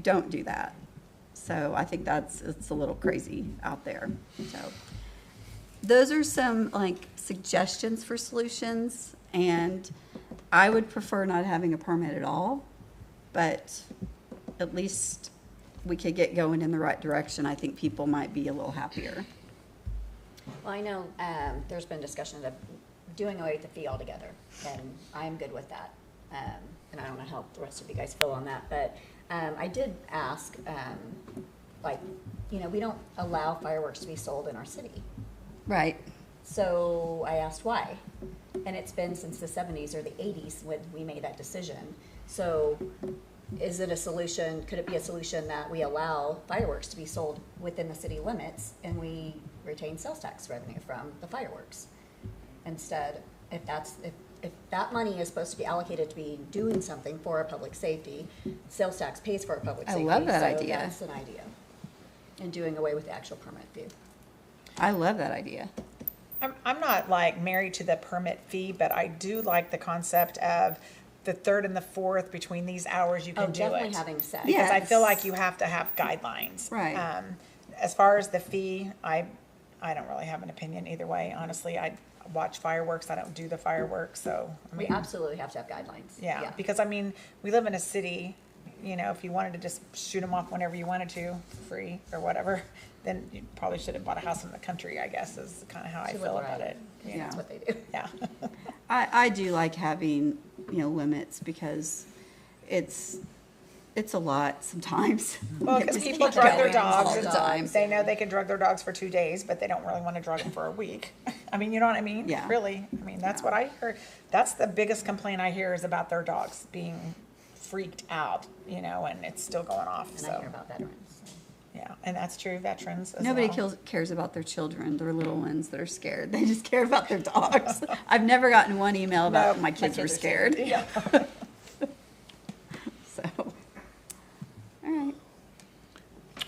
don't do that. So I think it's a little crazy out there. So those are some suggestions for solutions, and I would prefer not having a permit at all, but at least we could get going in the right direction. I think people might be a little happier. Well, I know there's been discussion of doing away with the fee altogether, and I'm good with that. And I don't know how the rest of you guys feel on that, but I did ask, we don't allow fireworks to be sold in our city. Right. So I asked why, and it's been since the 70s or the 80s when we made that decision. So is it a solution, could it be a solution that we allow fireworks to be sold within the city limits and we retain sales tax revenue from the fireworks? Instead, if that money is supposed to be allocated to be doing something for our public safety, sales tax pays for our public safety. I love that so idea. That's an idea. And doing away with the actual permit fee. I love that idea. I'm not married to the permit fee, but I do like the concept of the third and the fourth between these hours you can do it. Definitely having sex. Because I feel Yes. like you have to have guidelines. Right. As far as the fee, I don't really have an opinion either way. Honestly, I watch fireworks. I don't do the fireworks, so. We absolutely have to have guidelines. Yeah, because we live in a city, if you wanted to just shoot them off whenever you wanted to, free or whatever, then you probably should have bought a house in the country, I guess, is kind of how I Should feel live about right. it. Yeah. That's what they do. Yeah. I do like having, limits because it's a lot sometimes. Well, because Just people keep drug their going all dogs, the time. and they know they can drug their dogs for 2 days, but they don't really want to drug them for a week. You know what I mean? Yeah. Really, that's what I hear. That's the biggest complaint I hear is about their dogs being freaked out, and it's still going off, And so. I hear about veterans. Yeah, and that's true, veterans as Nobody well. cares about their children, their little ones that are scared. They just care about their dogs. I've never gotten one email about No, my kids were scared. Yeah. So, all right.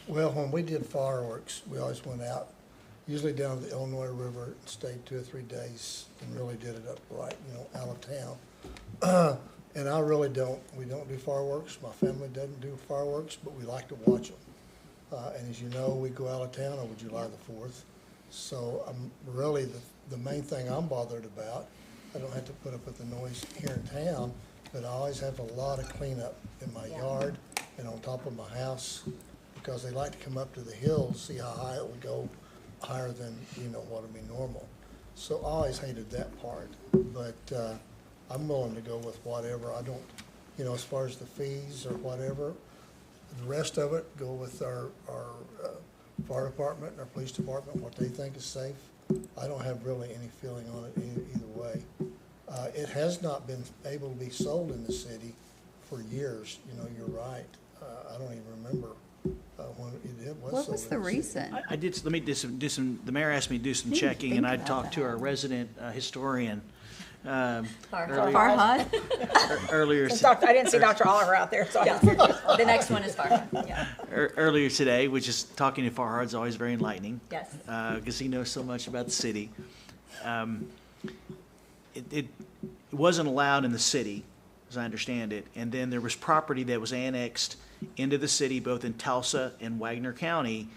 Well, when we did fireworks, we always went out, usually down to the Illinois River, and stayed 2 or 3 days and really did it up right, out of town. And we don't do fireworks. My family doesn't do fireworks, but we like to watch them. And as you know, we go out of town over July the 4th. So really, the main thing I'm bothered about, I don't have to put up with the noise here in town, but I always have a lot of cleanup in my yard and on top of my house, because they like to come up to the hills, see how high it would go, higher than, what would be normal. So I always hated that part, but I'm willing to go with whatever. I don't, as far as the fees or whatever, the rest of it, go with our fire department and our police department, what they think is safe. I don't have really any feeling on it either way. It has not been able to be sold in the city for years. You know, you're right. I don't even remember when it was sold. What was the in city. reason? I did, let me do some, the mayor asked me to do some checking, and I talked to our resident historian Farhad? earlier. I didn't see Dr. Oliver out there, so I Yeah. The next one is Farhad, yeah. Earlier today, which is talking to Farhad is always very enlightening. Yes. Because he knows so much about the city. It wasn't allowed in the city, as I understand it, and then there was property that was annexed into the city, both in Tulsa and Wagner County,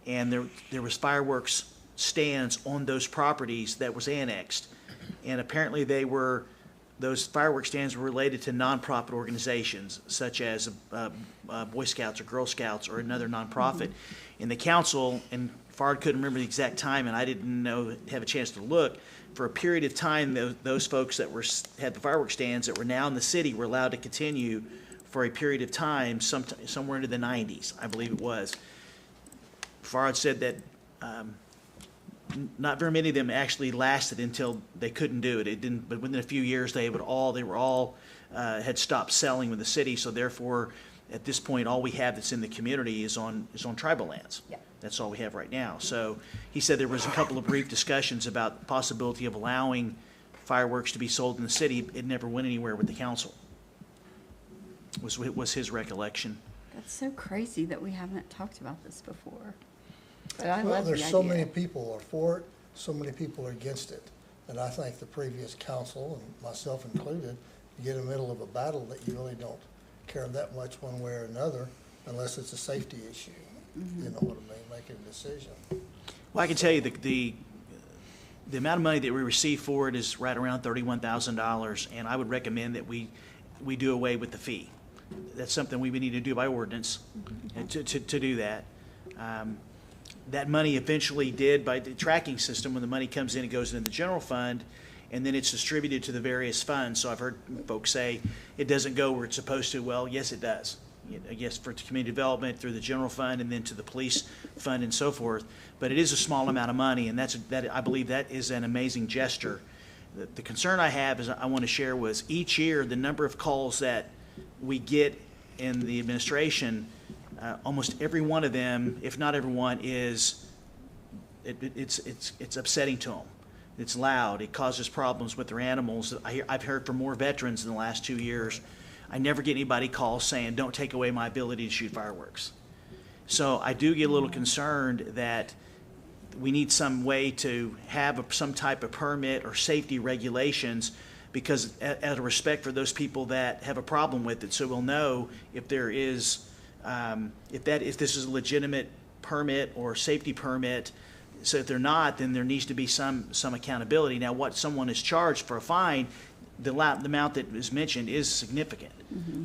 and there was fireworks stands on those properties that was annexed, and apparently those fireworks stands were related to nonprofit organizations such as Boy Scouts or Girl Scouts or another nonprofit. And the council, and Fard couldn't remember the exact time, and I didn't have a chance to look, for a period of time, those folks that had the fireworks stands that were now in the city were allowed to continue for a period of time, somewhere into the 90s, I believe it was. Fard said that not very many of them actually lasted until they couldn't do it. It didn't, but within a few years, they were all had stopped selling with the city. So therefore, at this point, all we have that's in the community is on tribal lands. Yep. That's all we have right now. So he said there was a couple of brief discussions about the possibility of allowing fireworks to be sold in the city. It never went anywhere with the council. Was his recollection. That's so crazy that we haven't talked about this before. But I Well, love the there's so idea. many people are for it, so many people are against it. And I think the previous council, and myself included, you get in the middle of a battle that you really don't care that much one way or another unless it's a safety issue. You know what I mean, making a decision. Well, I can tell you the amount of money that we receive for it is right around $31,000, and I would recommend that we do away with the fee. That's something we would need to do by ordinance to do that. That money eventually did by the tracking system. When the money comes in, it goes into the general fund, and then it's distributed to the various funds. So I've heard folks say it doesn't go where it's supposed to. Well, yes, it does. Yes, for community development through the general fund and then to the police fund and so forth. But it is a small amount of money, and I believe that is an amazing gesture. The concern I have is I want to share was each year the number of calls that we get in the administration. Almost every one of them, if not everyone, it's upsetting to them. It's loud. It causes problems with their animals. I've heard from more veterans in the last 2 years. I never get anybody call saying, "Don't take away my ability to shoot fireworks." So I do get a little concerned that we need some way to have some type of permit or safety regulations, because out of respect for those people that have a problem with it, so we'll know if there is. If this is a legitimate permit or safety permit. So if they're not, then there needs to be some accountability. Now, what someone is charged for a fine, the amount that is mentioned is significant.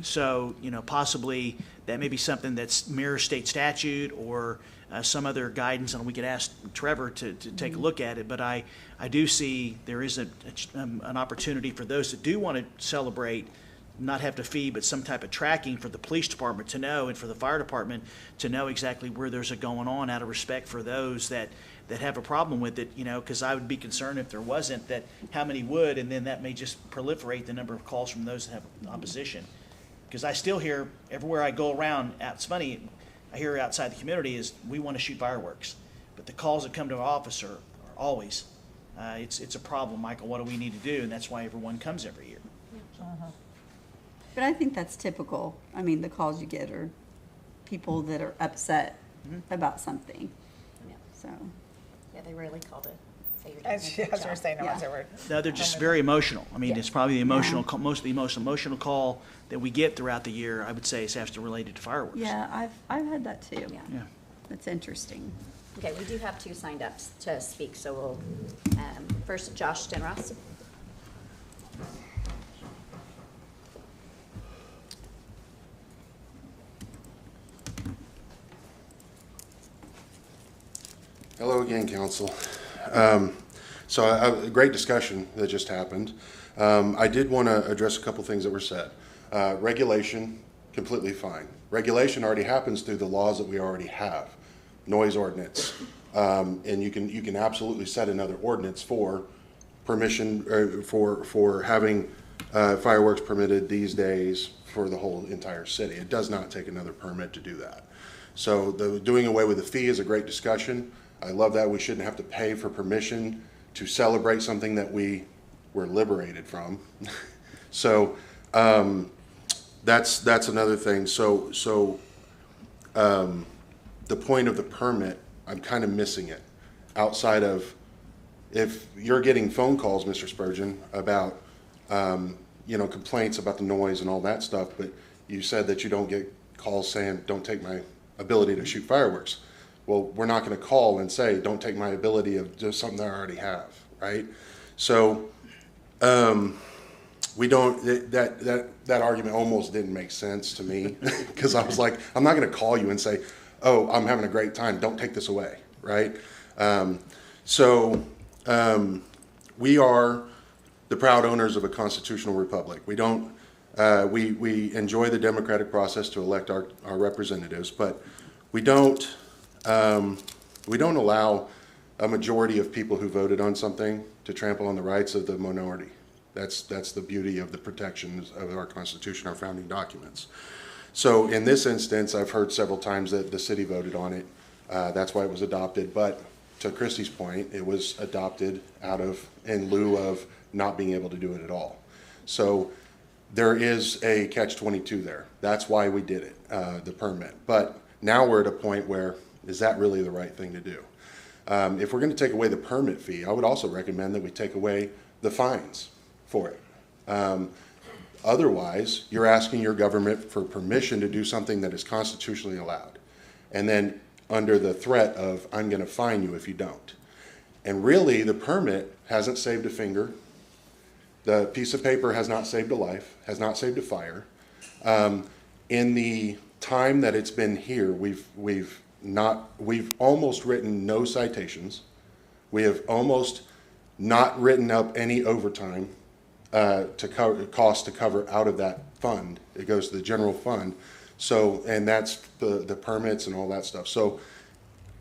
So, possibly that may be something that's mirror state statute or some other guidance, and we could ask Trevor to take a look at it. But I do see there is an opportunity for those that do want to celebrate, not have to fee, but some type of tracking for the police department to know and for the fire department to know exactly where there's a going on, out of respect for those that have a problem with it, because I would be concerned if there wasn't, that how many would, and then that may just proliferate the number of calls from those that have opposition. Because I still hear, everywhere I go around, it's funny, I hear outside the community is, we want to shoot fireworks. But the calls that come to our office are always, it's a problem, Michael, what do we need to do? And that's why everyone comes every year. But I think that's typical. I mean, the calls you get are people that are upset about something. So. Yeah, they rarely call to say you're doing I was going to say, no one's ever. No, they're just very emotional. I mean, it's probably the emotional, most of the most emotional call that we get throughout the year, I would say, is has to related to fireworks. Yeah, I've had that too. Yeah. That's interesting. Okay, we do have 2 signed up to speak, so we'll, first Josh Stenross. Hello again, Council. So a great discussion that just happened. I did want to address a couple things that were said. Regulation, completely fine. Regulation already happens through the laws that we already have. Noise ordinance, And you can absolutely set another ordinance for permission, for having fireworks permitted these days for the whole entire city. It does not take another permit to do that. So doing away with the fee is a great discussion. I love that. We shouldn't have to pay for permission to celebrate something that we were liberated from. So that's another thing. So the point of the permit, I'm kind of missing it. Outside of, if you're getting phone calls, Mr. Spurgeon, about complaints about the noise and all that stuff, but you said that you don't get calls saying, don't take my ability to shoot fireworks. Well, we're not going to call and say, don't take my ability of just something that I already have, right? So we don't, that argument almost didn't make sense to me because I was like, I'm not going to call you and say, oh, I'm having a great time, don't take this away, right? We are the proud owners of a constitutional republic. We don't, we enjoy the democratic process to elect our representatives, but we don't allow a majority of people who voted on something to trample on the rights of the minority. That's the beauty of the protections of our Constitution, our founding documents. So in this instance, I've heard several times that the city voted on it. That's why it was adopted. But to Christie's point, it was adopted in lieu of not being able to do it at all. So there is a catch-22 there. That's why we did it, the permit. But now we're at a point where, is that really the right thing to do? If we're going to take away the permit fee, I would also recommend that we take away the fines for it. Otherwise, you're asking your government for permission to do something that is constitutionally allowed. And then under the threat of, I'm going to fine you if you don't. And really, the permit hasn't saved a finger. The piece of paper has not saved a life, has not saved a fire. In the time that it's been here, we've almost written no citations. We have almost not written up any overtime to cover out of that fund. It goes to the general fund. So, and that's the permits and all that stuff. So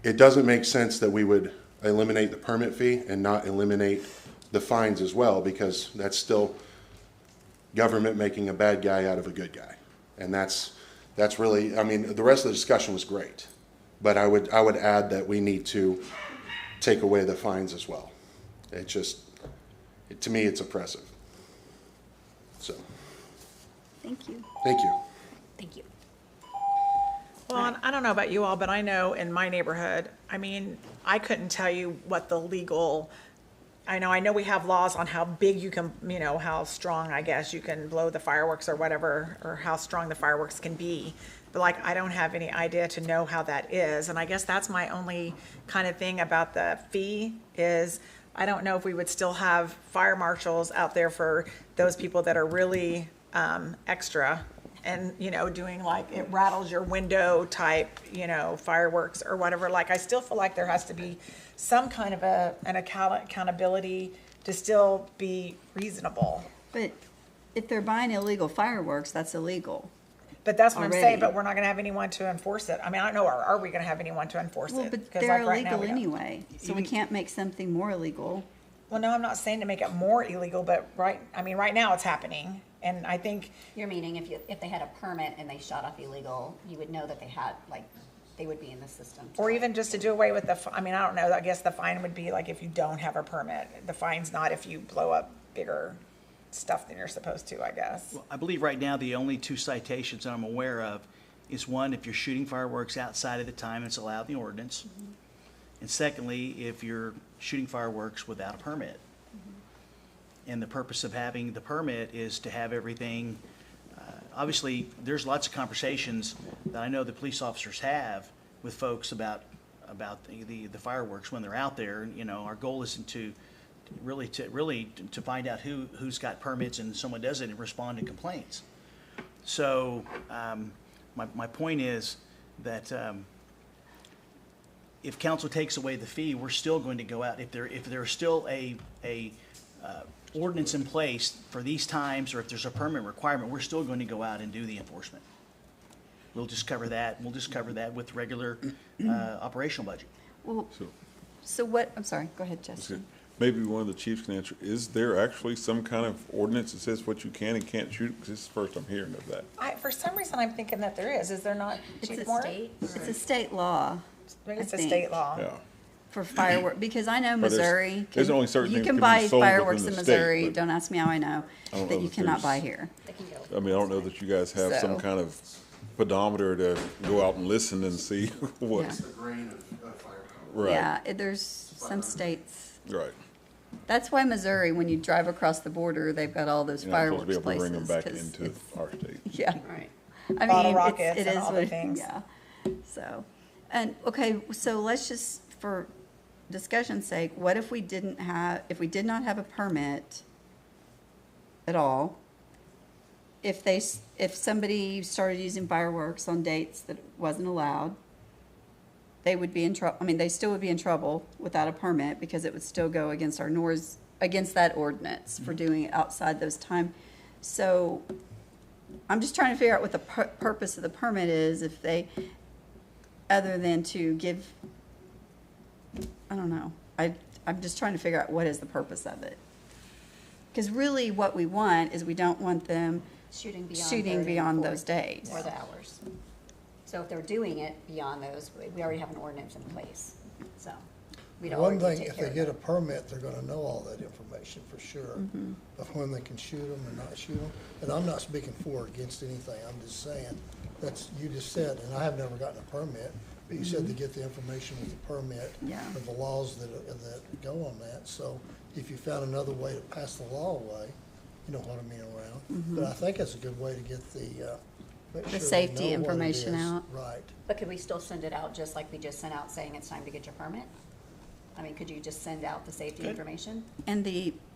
it doesn't make sense that we would eliminate the permit fee and not eliminate the fines as well, because that's still government making a bad guy out of a good guy. And that's really, I mean, the rest of the discussion was great, but I would add that we need to take away the fines as well. To me, it's oppressive. So. Thank you. Thank you. Thank you. Well, I don't know about you all, but I know in my neighborhood, I mean, I couldn't tell you what the legal, I know we have laws on how big you can, how strong, I guess, you can blow the fireworks or whatever, or how strong the fireworks can be. But I don't have any idea to know how that is. And I guess that's my only kind of thing about the fee is I don't know if we would still have fire marshals out there for those people that are really extra and, doing it rattles your window type, fireworks or whatever. I still feel like there has to be some kind of an accountability to still be reasonable. But if they're buying illegal fireworks, that's illegal. But that's what I'm saying, already. but we're not gonna have anyone to enforce it. I mean, I don't know, are we gonna have anyone to enforce it? Well, but 'Cause they're right now illegal we don't. anyway, so we can't make something more illegal. Well, no, I'm not saying to make it more illegal, but right now it's happening. And I think, You're meaning if they had a permit and they shot off illegal, you would know that they had, they would be in the system. or even just to do away with I don't know, I guess the fine would be if you don't have a permit. The fine's not if you blow up bigger stuff than you're supposed to, I guess. Well, I believe right now the only two citations I'm aware of is one, if you're shooting fireworks outside of the time it's allowed in the ordinance. Mm-hmm. And secondly, if you're shooting fireworks without a permit. Mm-hmm. And the purpose of having the permit is to have everything, obviously, there's lots of conversations that I know the police officers have with folks about the fireworks when they're out there. Our goal isn't to find out who's got permits and someone doesn't and respond to complaints. So my point is that if council takes away the fee, we're still going to go out. If there's still a ordinance in place for these times, or if there's a permit requirement, we're still going to go out and do the enforcement. We'll just cover that. We'll just cover that with regular operational budget. Well, So what, I'm sorry, go ahead, Justin. Maybe one of the chiefs can answer, is there actually some kind of ordinance that says what you can and can't shoot? Because this is the first I'm hearing of that. For some reason, I'm thinking that there is there not, Chief Moore? It's a state law. Maybe it's I a think. state law. Yeah. For fireworks, because I know But there's- Missouri. there's can- only certain you things can can be buy sold fireworks within in the state, Missouri. but Don't ask me how I know I don't that know you if cannot there's- buy here. I mean, I don't know that you guys have some So- kind of pedometer to go out and listen and see what. Yeah. The grain of firepower. Right. Yeah, there's some states. Right. That's why Missouri, when you drive across the border, they've got all those You're not supposed to be fireworks able to bring them places. back 'cause into it's- our state. Yeah. Right. I Bottle mean, rockets it and is all what, the things. yeah. So, and, okay, so let's just, for discussion's sake, what if we did not have a permit at all? If somebody started using fireworks on dates that wasn't allowed, they would be in trouble, I mean, they still would be in trouble without a permit because it would still go against our NORS, against that ordinance for doing it outside those time. So I'm just trying to figure out what the purpose of the permit is if they, other than to give, I don't know. I'm just trying to figure out what is the purpose of it. Because really what we want is we don't want them Shooting shooting beyond those days. Or the hours. So if they're doing it beyond those, we already have an ordinance in place, so. we don't One already thing, take if care they of get that. a permit, they're gonna know all that information for sure. Of when they can shoot them and not shoot them. And I'm not speaking for or against anything, I'm just saying, you just said, and I have never gotten a permit, but you said to get the information with the permit. Yeah. Of the laws that go on that, so if you found another way to pass the law away, you know what I mean around. But I think it's a good way to get make sure they safety know what it information is. out. Right. But could we still send it out just like we just sent out saying it's time to get your permit? I mean, could you just send out the safety Good. information? And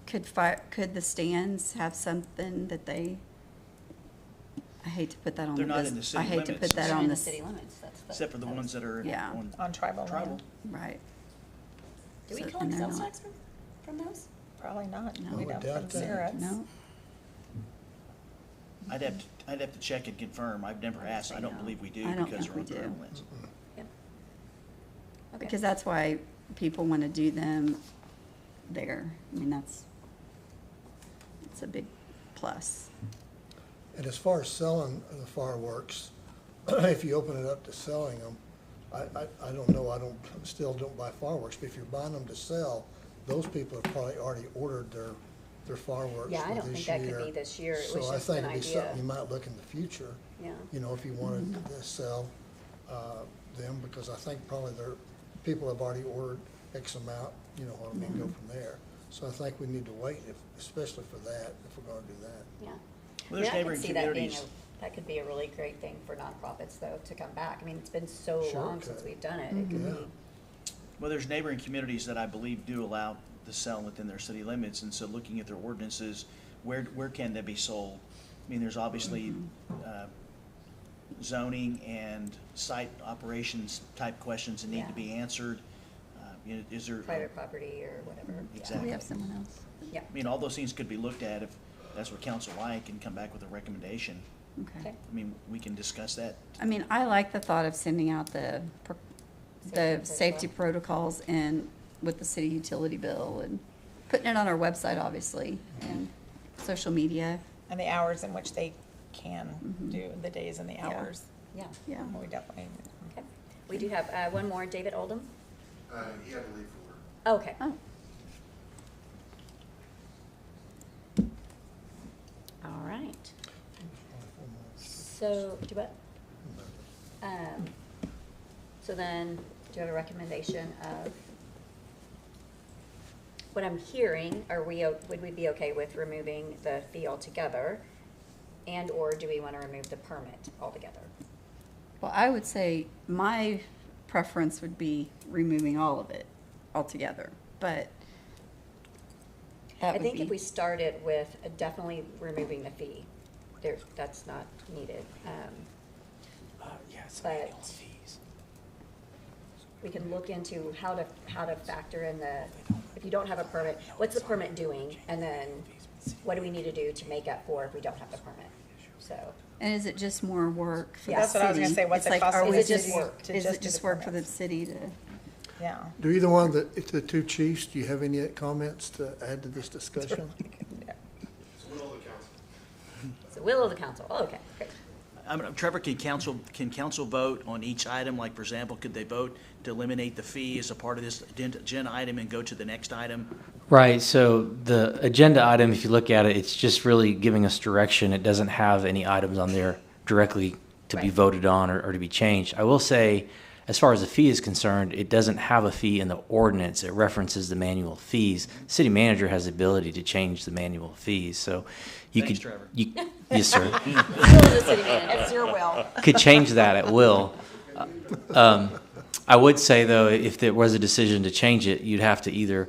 could the stands have something that I hate to put that on They're the not in the I city hate to limits. put that They're on in the. the city limits, that's the. Except for the ones that are Yeah. on tribal land. Right. Do we So- collect and they're sales not. tax from those? Probably not. No. We I would don't doubt from that. cigarettes. No? I'd have to check and confirm. I've never asked. I don't believe we do I don't because think we're on we do. tribal lands. Yep. Okay. Because that's why people want to do them there. I mean, it's a big plus. And as far as selling the fireworks, if you open it up to selling them, I don't know, still don't buy fireworks, but if you're buying them to sell, those people have probably already ordered their fireworks Yeah, I for don't this think year. that could be this year. It was So I just think an it'd be idea. something you might look in the future, Yeah. you know, if you wanted to sell them, because I think probably people have already ordered X amount, you know what I mean, go from there. So I think we need to wait, especially for that, if we're gonna do that. Yeah. Well, there's I mean, I neighboring could see that being communities. that could be a really great thing for nonprofits though, to come back. I mean, it's been so Sure long it since could. we've done it. It could Yeah. be, Well, there's neighboring communities that I believe do allow the sell within their city limits, and so looking at their ordinances, where can they be sold? I mean, there's obviously zoning and site operations type questions that need to Yeah. be answered. You know, is there? private property or whatever. Yeah. Do Exactly. we have someone else? Yeah. I mean, all those things could be looked at if that's what council like and come back with a recommendation. Okay. Okay. I mean, we can discuss that. I mean, I like the thought of sending out the Safety safety protocols and with the city utility bill and putting it on our website, obviously, and social media. And the hours in which they can do, the days and the hours. Yeah. Yeah. We definitely. Okay. We do have one more, David Oldham. He had to leave for work. Okay. Oh, All right. So, do what? So then, do you have a recommendation of, what I'm hearing, would we be okay with removing the fee altogether? And/or do we want to remove the permit altogether? well, I would say my preference would be removing all of it altogether, but that I would think if be- we started with definitely removing the fee, that's not needed. But we can look into how to factor in if you don't have a permit, what's the permit doing? And then what do we need to do to make up for if we don't have the permit? So, And is it just more work for the Yeah. city? That's what I was gonna say, what's It's it like, costing are we the city to Is just it do just the work for the permits? city to? Yeah. Do either one of the two chiefs, do you have any comments to add to this discussion? It's the will of the council. Oh, okay, great. Trevor, can council vote on each item? Like, for example, could they vote to eliminate the fee as a part of this agenda item and go to the next item? Right, so the agenda item, if you look at it, it's just really giving us direction. It doesn't have any items on there directly to be voted on or to be changed. I will say, as far as the fee is concerned, it doesn't have a fee in the ordinance. It references the manual fees. City manager has the ability to change the manual fees, so you Thanks, could. Trevor. Yes, sir. Will of the city manager. It's your will. Could change that at will. I would say, though, if there was a decision to change it, you'd have to either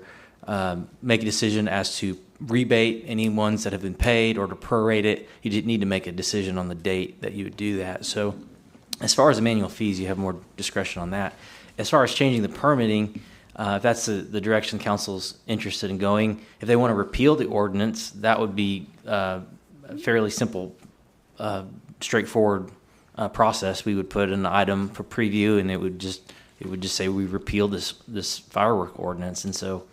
make a decision as to rebate any ones that have been paid or to prorate it. You didn't need to make a decision on the date that you would do that. So as far as the manual fees, you have more discretion on that. As far as changing the permitting, if that's the direction council's interested in going, if they want to repeal the ordinance, that would be a fairly simple, straightforward process. We would put an item for preview, and it would just say we repealed this firework ordinance. And so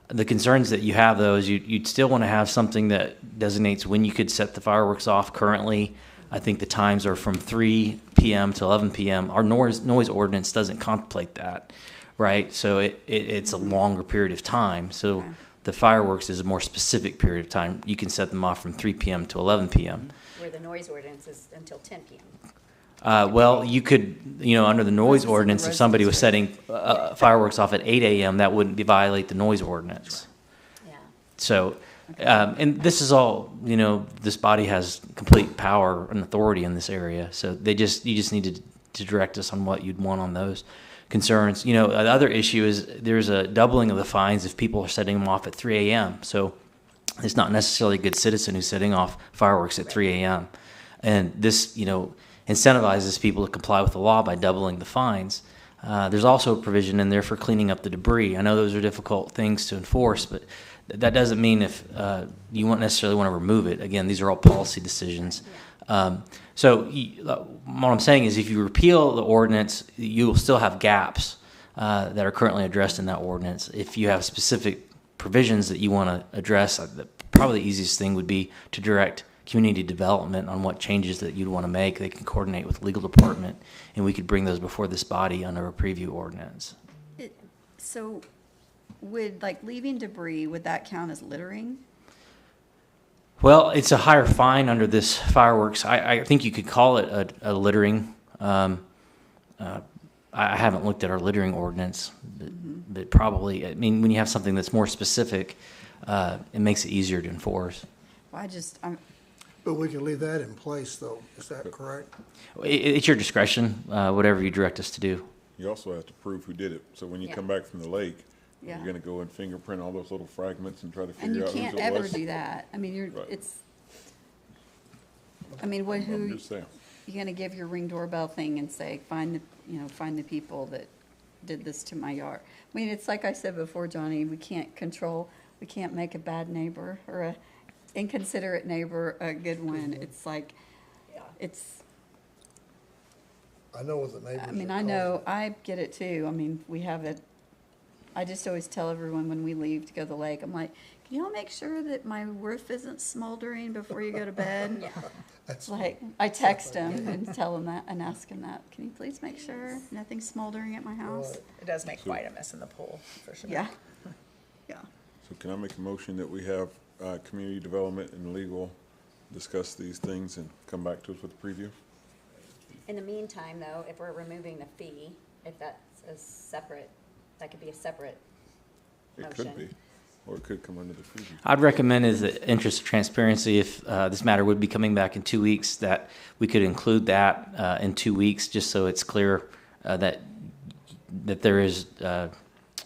the concerns that you have, though, is you'd still want to have something that designates when you could set the fireworks off. Currently, I think the times are from 3 p.m. to 11 p.m. Our noise ordinance doesn't contemplate that, right? So it's a longer period of time. So the fireworks is a more specific period of time. You can set them off from 3 p.m. to 11 p.m. Where the noise ordinance is until 10 p.m. Well, you could, under the noise ordinance, if somebody was setting fireworks off at 8 a.m., that wouldn't violate the noise ordinance. Yeah. So, and this is all, this body has complete power and authority in this area. So you just need to direct us on what you'd want on those concerns. The other issue is there's a doubling of the fines if people are setting them off at 3 a.m. So it's not necessarily a good citizen who's setting off fireworks at 3 a.m. And this, incentivizes people to comply with the law by doubling the fines. There's also a provision in there for cleaning up the debris. I know those are difficult things to enforce, but that doesn't mean if you won't necessarily want to remove it. Again, these are all policy decisions. So what I'm saying is if you repeal the ordinance, you will still have gaps that are currently addressed in that ordinance. If you have specific provisions that you want to address, probably the easiest thing would be to direct community development on what changes that you'd want to make. They can coordinate with the legal department, and we could bring those before this body under a preview ordinance. So would, leaving debris, would that count as littering? Well, it's a higher fine under this fireworks. I think you could call it a littering. I haven't looked at our littering ordinance, but probably, when you have something that's more specific, it makes it easier to enforce. Well, But we can leave that in place, though. Is that correct? It's your discretion, whatever you direct us to do. You also have to prove who did it. So when you come back from the lake, Yeah. you're gonna go and fingerprint all those little fragments and try to And figure you out whose can't it ever was. do that. I'm just saying. You're gonna give your Ring doorbell thing and say, find the people that did this to my yard. It's like I said before, Johnny, we can't make a bad neighbor or a inconsiderate neighbor a good one. It's like, I know what the neighbors I know, I get it too. We have it, I just always tell everyone when we leave to go to the lake, I'm like, can y'all make sure that my roof isn't smoldering before you go to bed? Yeah. That's I text them and tell them that and ask them that. Can you please make sure nothing's smoldering at my house? It does make quite a mess in the pool, for sure. Yeah. Yeah. So can I make a motion that we have community development and legal discuss these things and come back to us with a preview? In the meantime, though, if we're removing the fee, if that's a separate, that could be a separate motion. It could be, or it could come under the preview. I'd recommend, as the interest of transparency, if this matter would be coming back in 2 weeks, that we could include that in 2 weeks, just so it's clear that there is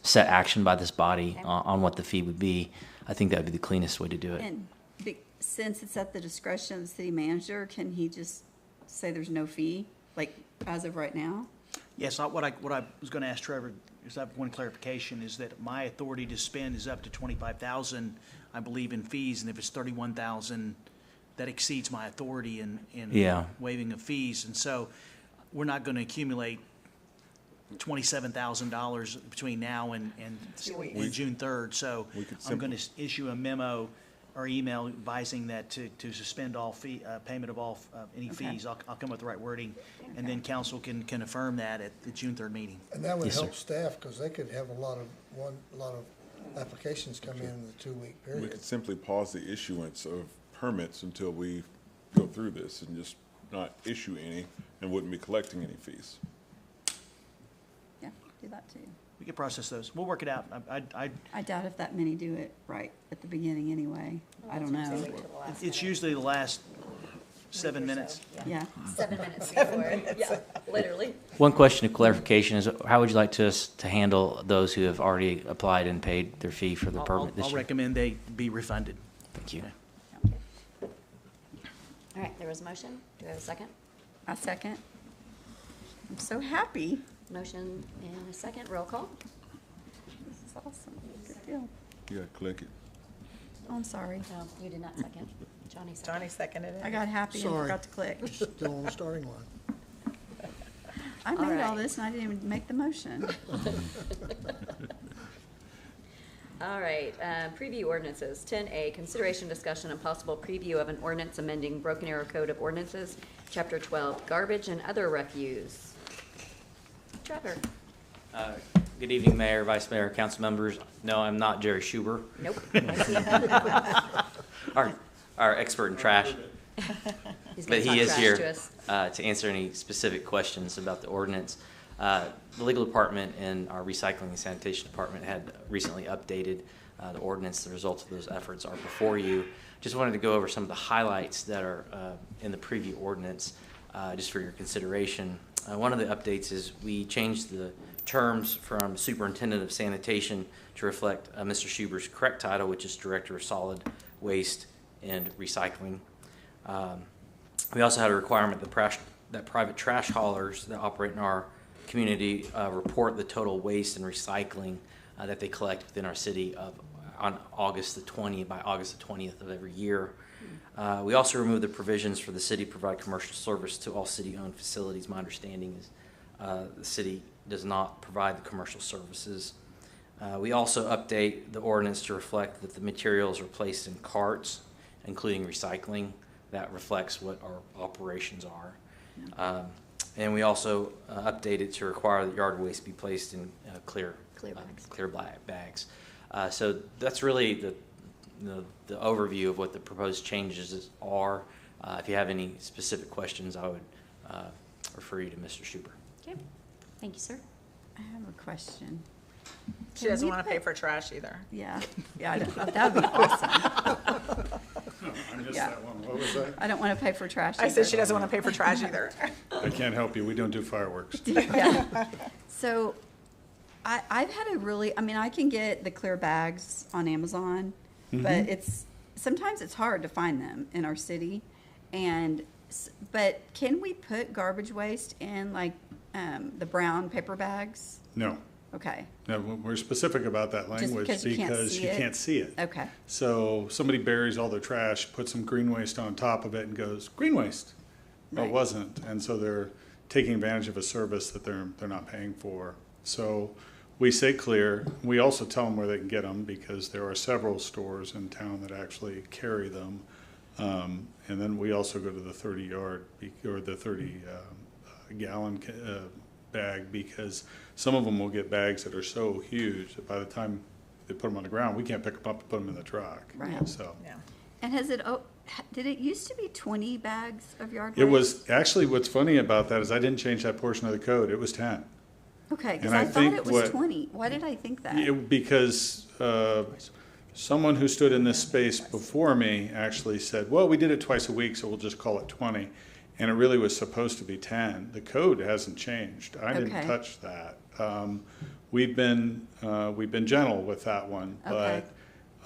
set action by this body on what the fee would be. I think that would be the cleanest way to do it. And since it's at the discretion of the city manager, can he just say there's no fee, as of right now? Yes, what I was going to ask Trevor is that one clarification is that my authority to spend is up to $25,000, I believe, in fees, and if it's $31,000, that exceeds my authority in waiving of fees, and so we're not going to accumulate $27,000 between now and June 3rd. So We could I'm going to issue a memo or email advising that to suspend all payment of all any fees. I'll come up with the right wording, and then council can affirm that at the June 3rd meeting. And that would Yes, sir. help staff, because they could have a lot of applications come in the 2-week We period. could simply pause the issuance of permits until we go through this and just not issue any and wouldn't be collecting any fees. Yeah, do that too. We can process those. We'll work it out. I doubt if that many do it right at the beginning anyway. I don't know. It's usually the last 7 minutes. Yeah. 7 minutes before, yeah, literally. One question of clarification is, how would you like us to handle those who have already applied and paid their fee for the permit this I'll year? recommend they be refunded. Thank you. All right, there was a motion. Do I have a second? A second. I'm so happy. Motion and a second. Roll call. This is awesome. Good deal. You gotta click it. Oh, I'm sorry. No, you did not second. Johnny seconded. Johnny seconded it. I got happy and Sorry. forgot to click. Still on the starting line. I made all right. this and I didn't even make the motion. All right, preview ordinances. 10A, consideration, discussion, and possible preview of an ordinance amending Broken Arrow Code of Ordinances, Chapter 12, garbage and other refuse. Trevor? Good evening, Mayor, Vice Mayor, council members. No, I'm not Jerry Schuber, Nope. our expert in trash. He's But gonna talk he is trash here to us. to answer any specific questions about the ordinance. The legal department and our recycling and sanitation department had recently updated the ordinance. The results of those efforts are before you. Just wanted to go over some of the highlights that are in the preview ordinance, just for your consideration. One of the updates is we changed the terms from Superintendent of Sanitation to reflect Mr. Schuber's correct title, which is Director of Solid Waste and Recycling. We also had a requirement that private trash haulers that operate in our community report the total waste and recycling that they collect within our city by August the 20th of every year. We also removed the provisions for the city to provide commercial service to all city-owned facilities. My understanding is the city does not provide the commercial services. We also update the ordinance to reflect that the materials are placed in carts, including recycling. That reflects what our operations are. And we also update it to require that yard waste be placed in clear black bags. So that's really the overview of what the proposed changes are. If you have any specific questions, I would refer you to Mr. Schuber. Okay, thank you, sir. I have a question. She doesn't want to pay for trash either. Yeah, that would be awesome. I missed Yeah. that one. What was that? I don't want to pay for trash I said either. she doesn't want to pay for trash either. I can't help you. We don't do fireworks. Yeah. So I've had I can get the clear bags on Amazon, but sometimes it's hard to find them in our city. But can we put garbage waste in like the brown paper bags? No. Okay. No, we're specific about that language because you can't see it? can't see it. Okay. So somebody buries all their trash, puts some green waste on top of it and goes, green waste. Well, it Right. wasn't. And so they're taking advantage of a service that they're not paying for. So we say clear. We also tell them where they can get them because there are several stores in town that actually carry them. And then we also go to the 30-yard or the 30-gallon bag because some of them will get bags that are so huge that by the time they put them on the ground, we can't pick them up and put them in the truck. Right. So Yeah. And did it used to be 20 bags of yard waste? it was actually what's funny about that is I didn't change that portion of the code. It was 10. Okay, because and I I thought think it was what- 20. Why did I think that? Because someone who stood in this space before me actually said, well, we did it twice a week, so we'll just call it 20. And it really was supposed to be 10. The code hasn't changed. I didn't Okay. touch that. We've been gentle with that one, Okay.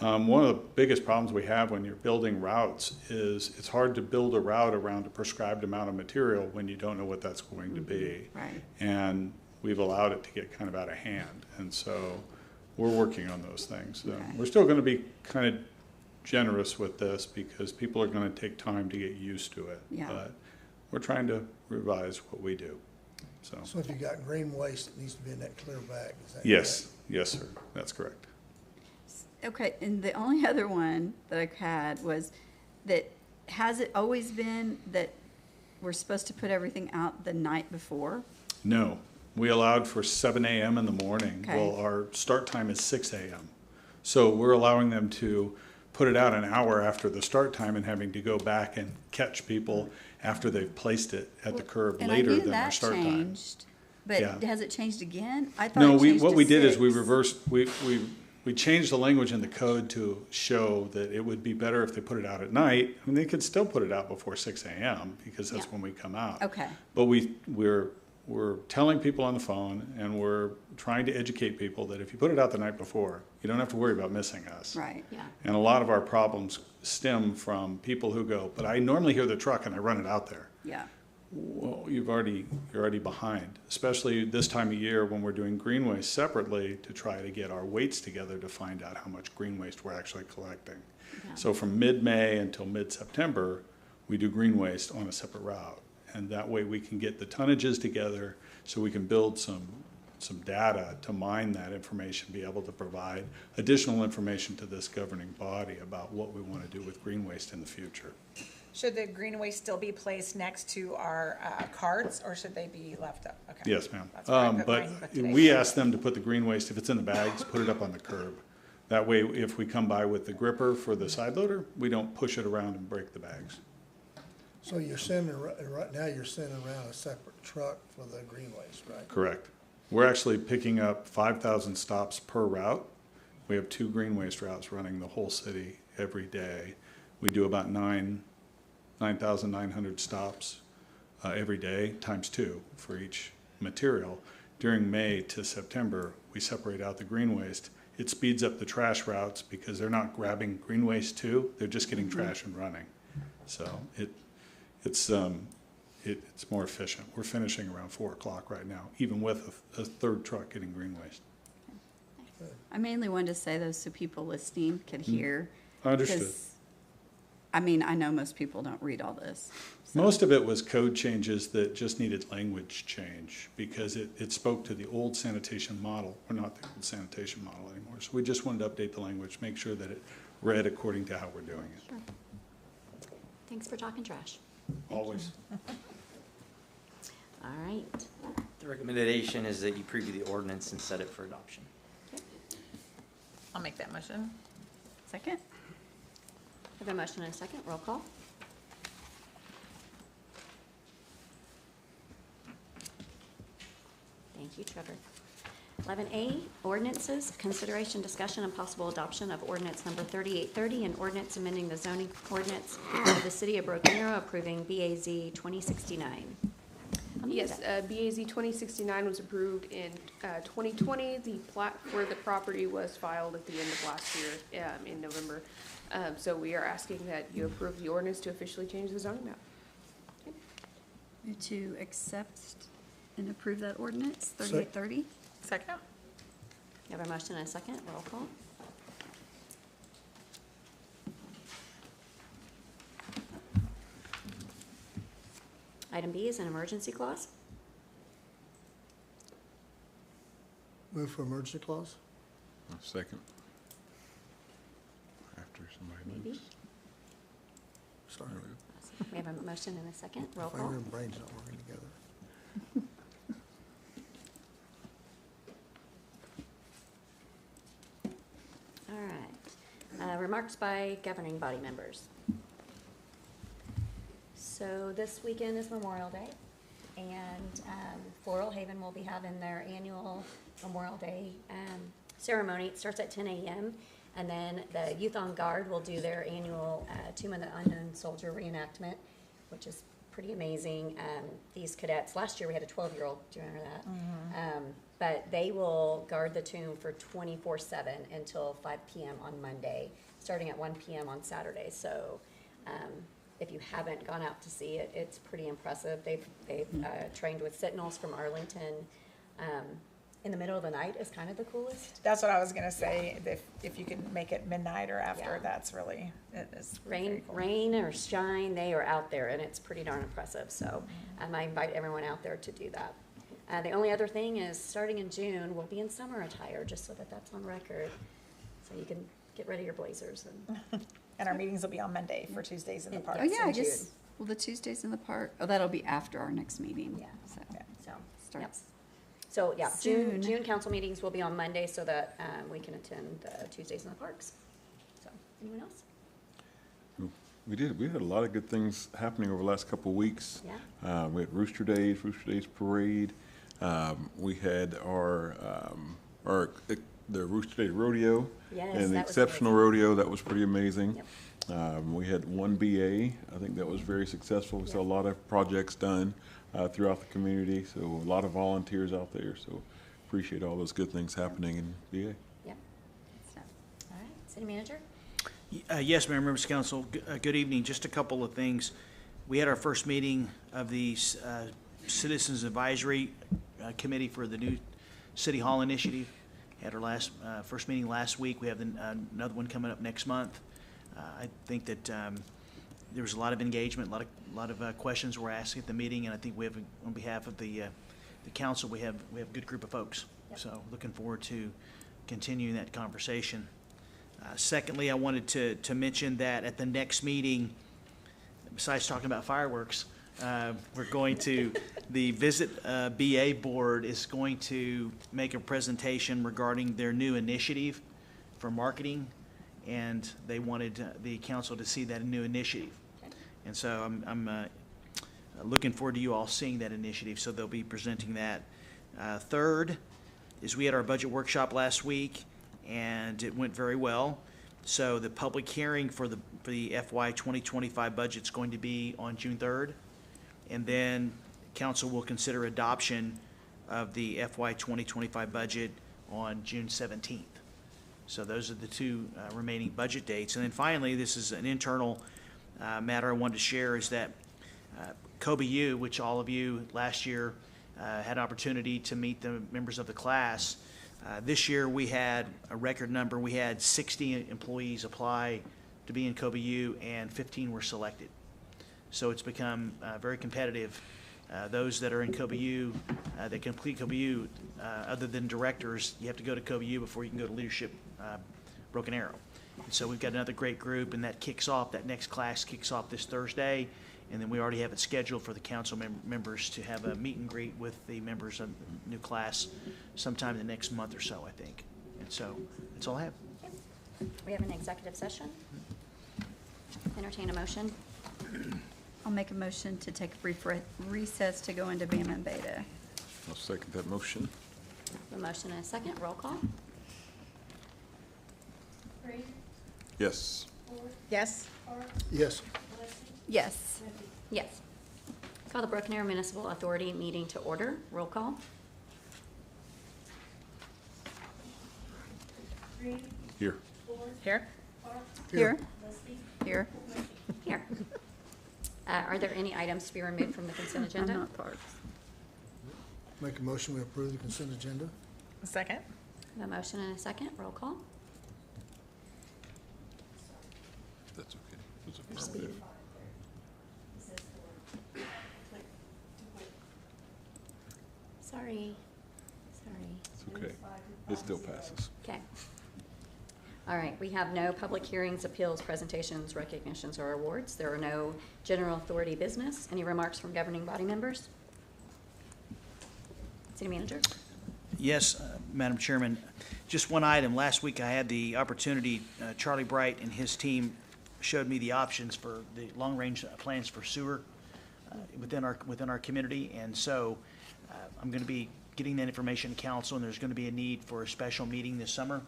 but one of the biggest problems we have when you're building routes is it's hard to build a route around a prescribed amount of material when you don't know what that's going to be. Right. And we've allowed it to get kind of out of hand. And so we're working on those things. So Okay. we're still going to be kind of generous with this because people are going to take time to get used to it. Yeah. But we're trying to revise what we do. So, So if you got green waste, it needs to be in that clear bag, is that correct? yes, yes, sir, that's correct. Okay, and the only other one that I had was that, has it always been that we're supposed to put everything out the night before? No, we allowed for 7 a.m. in the morning. Okay. Well, our start time is 6 a.m. So we're allowing them to put it out an hour after the start time and having to go back and catch people after they've placed it at the curb And later I knew than our that start time. changed, but Yeah. has it changed again? I thought No, it changed what to we did is we 6. reversed, we changed the language in the code to show that it would be better if they put it out at night. I mean, they could still put it out before 6 a.m. because that's Yeah. when we come out. Okay. But we're telling people on the phone and we're trying to educate people that if you put it out the night before, you don't have to worry about missing us. Right. Yeah. And a lot of our problems stem from people who go, but I normally hear the truck and I run it out there. Yeah. Well, you're already behind, especially this time of year when we're doing green waste separately to try to get our weights together to find out how much green waste we're actually collecting. Yeah. So from mid-May until mid-September, we do green waste on a separate route. And that way we can get the tonnages together so we can build some data to mine that information, be able to provide additional information to this governing body about what we want to do with green waste in the future. Should the green waste still be placed next to our carts, or should they be left up? Okay. Yes, ma'am. That's where I put But mine today. we ask them to put the green waste, if it's in the bags, put it up on the curb. That way, if we come by with the gripper for the side loader, we don't push it around and break the bags. So you're sending, right now, you're sending around a separate truck for the green waste, right? Correct. We're actually picking up 5,000 stops per route. We have 2 green waste routes running the whole city every day. We do about 9,900 stops every day, times 2 for each material. During May to September, we separate out the green waste. It speeds up the trash routes because they're not grabbing green waste too, they're just getting trash and running. So it's more efficient. We're finishing around 4 o'clock right now, even with a third truck getting green waste. I mainly wanted to say those so people listening could hear. I understood. 'cause, I mean, I know most people don't read all this. So. Most of it was code changes that just needed language change because it spoke to the old sanitation model. We're not the old sanitation model anymore. So we just wanted to update the language, make sure that it read according to how we're doing it. Sure. Thanks for talking trash. Always. All right. The recommendation is that you preview the ordinance and set it for adoption. I'll make that motion. Second? Have a motion and a second. Roll call. Thank you, Trevor. 11A, ordinances, consideration, discussion, and possible adoption of ordinance number 3830, and ordinance amending the zoning ordinance of the city of Broken Arrow approving BAZ 2069. Yes, BAZ 2069 was approved in 2020. The plat for the property was filed at the end of last year, in November. So we are asking that you approve the ordinance to officially change the zoning map. Move to accept and approve that ordinance, 3830. Second? You have a motion and a second. Roll call. Item B is an emergency clause. Move for emergency clause? Second. After somebody Maybe. moves. Sorry. We have a motion and a second. Roll My finger call. and brain's not working together. All right. Remarks by governing body members. So this weekend is Memorial Day, and Floral Haven will be having their annual Memorial Day ceremony. It starts at 10 a.m., and then the Youth on Guard will do their annual Tomb of the Unknown Soldier reenactment, which is pretty amazing. These cadets, last year we had a 12-year-old, do you remember that? But they will guard the tomb for 24/7 until 5 p.m. on Monday, starting at 1 p.m. on Saturday. So if you haven't gone out to see it, it's pretty impressive. They've trained with sentinels from Arlington. In the middle of the night is kind of the coolest. That's what I was gonna say, if you can make it midnight or after, Yeah. that's really, it is very Rain, cool. rain or shine, they are out there, and it's pretty darn impressive. So I invite everyone out there to do that. The only other thing is, starting in June, we'll be in summer attire, just so that that's on record. So you can get rid of your blazers and. And our meetings will be on Monday for Tuesdays in the park. Oh, yeah, I in June. guess, well, the Tuesdays in the park, oh, that'll be after our next meeting. Yeah. So, So, yep. starts. So, yeah, Soon. June council meetings will be on Monday so that we can attend Tuesdays in the parks. So, anyone else? We did. We had a lot of good things happening over the last couple of weeks. Yeah. We had Rooster Days Parade. We had the Rooster Day Rodeo. Yes, and the that was exceptional amazing. rodeo. That was pretty amazing. Yep. We had one BA. I think that was very successful. We saw a lot of projects done throughout the community. So a lot of volunteers out there. So appreciate all those good things happening in BA. Yep. So, all right, city manager? Yes, Mayor, members of council, good evening. Just a couple of things. We had our first meeting of the Citizens Advisory Committee for the new City Hall initiative. Had our first meeting last week. We have another one coming up next month. I think that there was a lot of engagement, a lot of questions were asked at the meeting, and I think we have, on behalf of the council, we have a good group of folks. Yep. So looking forward to continuing that conversation. Secondly, I wanted to mention that at the next meeting, besides talking about fireworks, we're going to, the Visit BA Board is going to make a presentation regarding their new initiative for marketing, and they wanted the council to see that new initiative. And so I'm looking forward to you all seeing that initiative, so they'll be presenting that. Third is we had our budget workshop last week, and it went very well. So the public hearing for the FY 2025 budget is going to be on June 3rd. And then council will consider adoption of the FY 2025 budget on June 17th. So those are the two remaining budget dates. And then finally, this is an internal matter I wanted to share, is that Kobe U, which all of you last year had opportunity to meet the members of the class. This year we had a record number. We had 60 employees apply to be in Kobe U, and 15 were selected. So it's become very competitive. Those that are in Kobe U, that complete Kobe U, other than directors, you have to go to Kobe U before you can go to leadership Broken Arrow. And so we've got another great group, and that next class kicks off this Thursday. And then we already have it scheduled for the council members to have a meet and greet with the members of the new class sometime in the next month or so, I think. And so that's all I have. We have an executive session. Entertain a motion. I'll make a motion to take a brief recess to go into Bama and Beta. I'll second that motion. A motion and a second. Roll call. Yes. Yes? Yes. Yes. Yes. Call the Broken Arrow Municipal Authority meeting to order. Roll call. Here. Here? Here. Here. Here. Are there any items to be removed from the consent I'm agenda? not parks. Make a motion, we approve the consent agenda? A second? A motion and a second. Roll call. That's okay. It's affirmative. Sorry. It's okay. It still passes. Okay. All right, we have no public hearings, appeals, presentations, recognitions, or awards. There are no general authority business. Any remarks from governing body members? City manager? Yes, Madam Chairman. Just one item. Last week I had the opportunity, Charlie Bright and his team showed me the options for the long-range plans for sewer within our community. And so I'm going to be getting that information to council, and there's going to be a need for a special meeting this summer,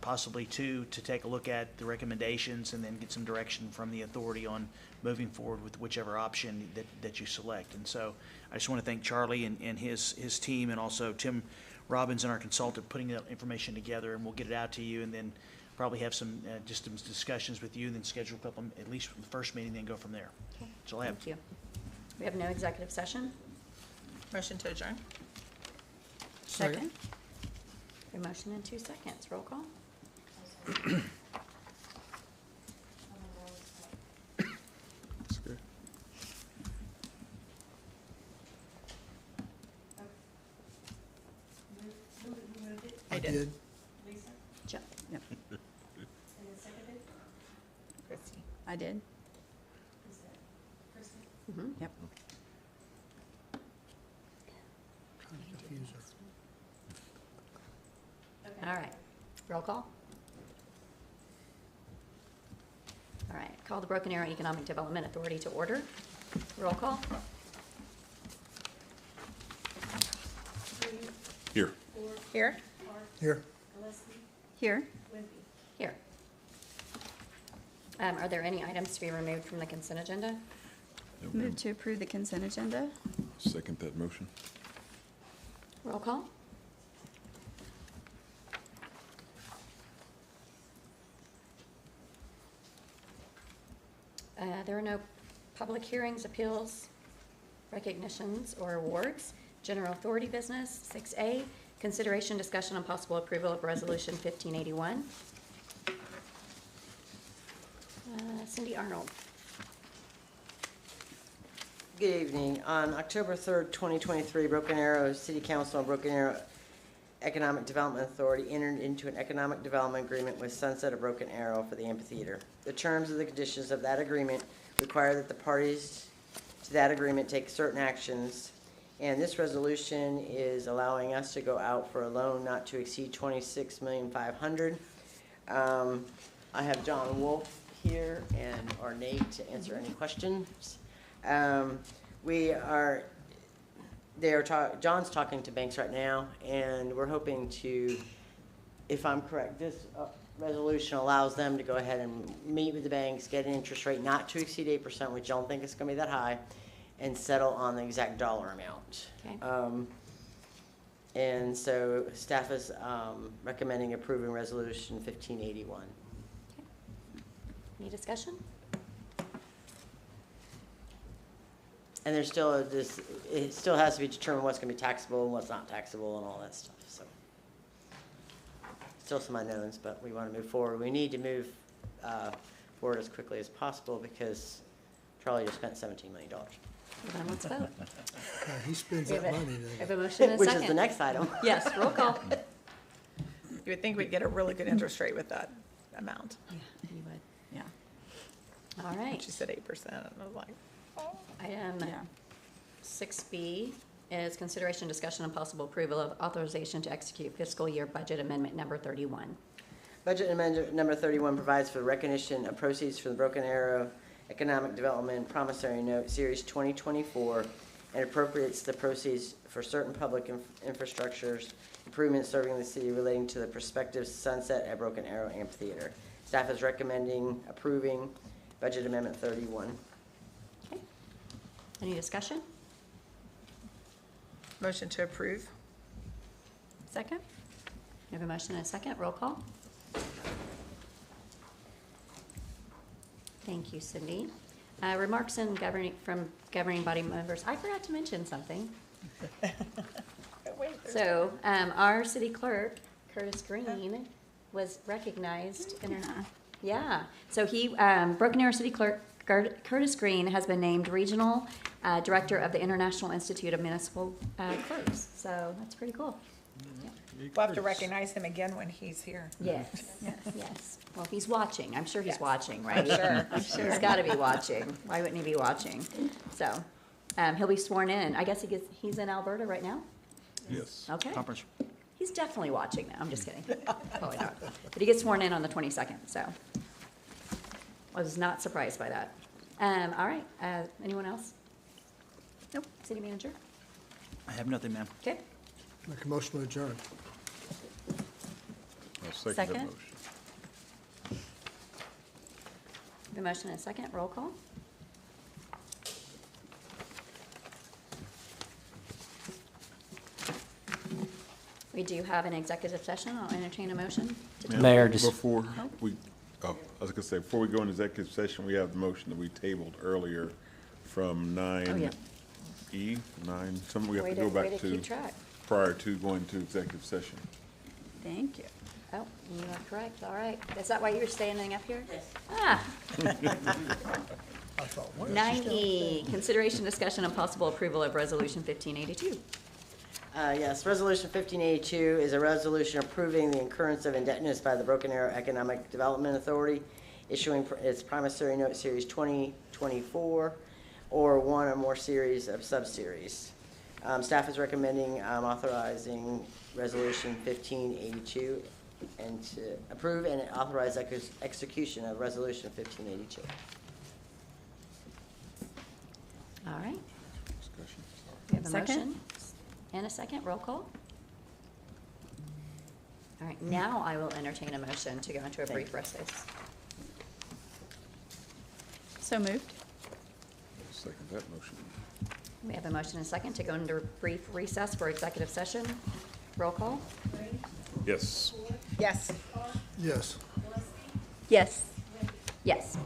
possibly two, to take a look at the recommendations and then get some direction from the authority on moving forward with whichever option that you select. And so I just want to thank Charlie and his team, and also Tim Robbins and our consultant, putting that information together, and we'll get it out to you, and then probably have some just some discussions with you, and then schedule a couple, at least for the first meeting, then go from there. Okay. That's all I have. Thank you. We have no executive session. Motion to adjourn? Second. A motion in 2 seconds. Roll call. That's good. did. did. Jo- Yep. I did. Yep. All right, roll call. All right, call the Broken Arrow Economic Development Authority to order. Roll call. Here. Here? Here. Here. Here. Are there any items to be removed from the consent agenda? Move to approve the consent agenda. Second that motion. Roll call. There are no public hearings, appeals, recognitions, or awards. General authority business, 6A, consideration, discussion, and possible approval of Resolution 1581. Cindy Arnold. Good evening. On October 3rd, 2023, Broken Arrow City Council and Broken Arrow Economic Development Authority entered into an economic development agreement with Sunset of Broken Arrow for the amphitheater. The terms of the conditions of that agreement require that the parties to that agreement take certain actions, and this resolution is allowing us to go out for a loan not to exceed $26,500,000. I have John Wolf here and or Nate to answer any questions. John's talking to banks right now, and we're hoping to, if I'm correct, this resolution allows them to go ahead and meet with the banks, get an interest rate not to exceed 8%, which I don't think it's gonna be that high, and settle on the exact dollar amount. Okay. And so staff is recommending approving resolution 1581. Any discussion? And there's still it still has to be determined what's gonna be taxable and what's not taxable and all that stuff, so. Still some unknowns, but we wanna move forward. We need to move forward as quickly as possible because Charlie just spent $17 million. Then let's vote. He spends We that have a- money, we doesn't have he? a motion and a Which second. is the next item. Yes, roll call. You would think we'd get a really good interest rate with that amount. Yeah, you would. Yeah. All right. She said 8%, and I was like, oh. Item Yeah. 6B is consideration, discussion, and possible approval of authorization to execute fiscal year budget amendment number 31. Budget amendment number 31 provides for recognition of proceeds from the Broken Arrow Economic Development Promissory Note Series 2024 and appropriates the proceeds for certain public infrastructures improvements serving the city relating to the prospective sunset at Broken Arrow Amphitheater. Staff is recommending approving budget amendment 31. Okay. Any discussion? Motion to approve. Second? We have a motion and a second. Roll call. Thank you, Cindy. Remarks from governing body members. I forgot to mention something. So, our city clerk, Curtis Green, was recognized. Yeah, so he, Broken Arrow City Clerk Curtis Green has been named Regional Director of the International Institute of Municipal Clerks. So that's pretty cool. We'll have to recognize him again when he's here. Yes, yes. Well, if he's watching, I'm sure he's Yes. watching, right? I'm sure. He's got to be watching. Why wouldn't he be watching? So, he'll be sworn in. I guess he's in Alberta right now? Yes. Okay. Conference. He's definitely watching now. I'm just kidding. Probably not. But he gets sworn in on the 22nd, so I was not surprised by that. All right. Anyone else? Nope. City manager? I have nothing, ma'am. Okay. Make a motion to adjourn. I'll second that Second. motion. The motion and a second. Roll call. We do have an executive session. I'll entertain a motion. Ma'am, Mayor, just- Before I was gonna say, before we go into executive session, we have the motion that we tabled earlier from Oh, yeah. 9E, something we have Way to go way back to to keep track. prior to going to executive session. Thank you. Oh, you are correct. All right. Is that why you're standing up here? Yes. Ah. I thought, what? 9E, consideration, discussion, and possible approval of Resolution 1582. Yes, Resolution 1582 is a resolution approving the incurrence of indebtedness by the Broken Arrow Economic Development Authority, issuing its promissory note series 2024 or one or more series of subseries. Staff is recommending authorizing Resolution 1582 and to approve and authorize execution of Resolution 1582. All right. We have a Second. motion and a second. Roll call. All right, now I will entertain a motion to go into a brief recess. So moved. Second that motion. We have a motion and a second to go into a brief recess for executive session. Roll call. Yes. Yes. Yes. Yes. Yes.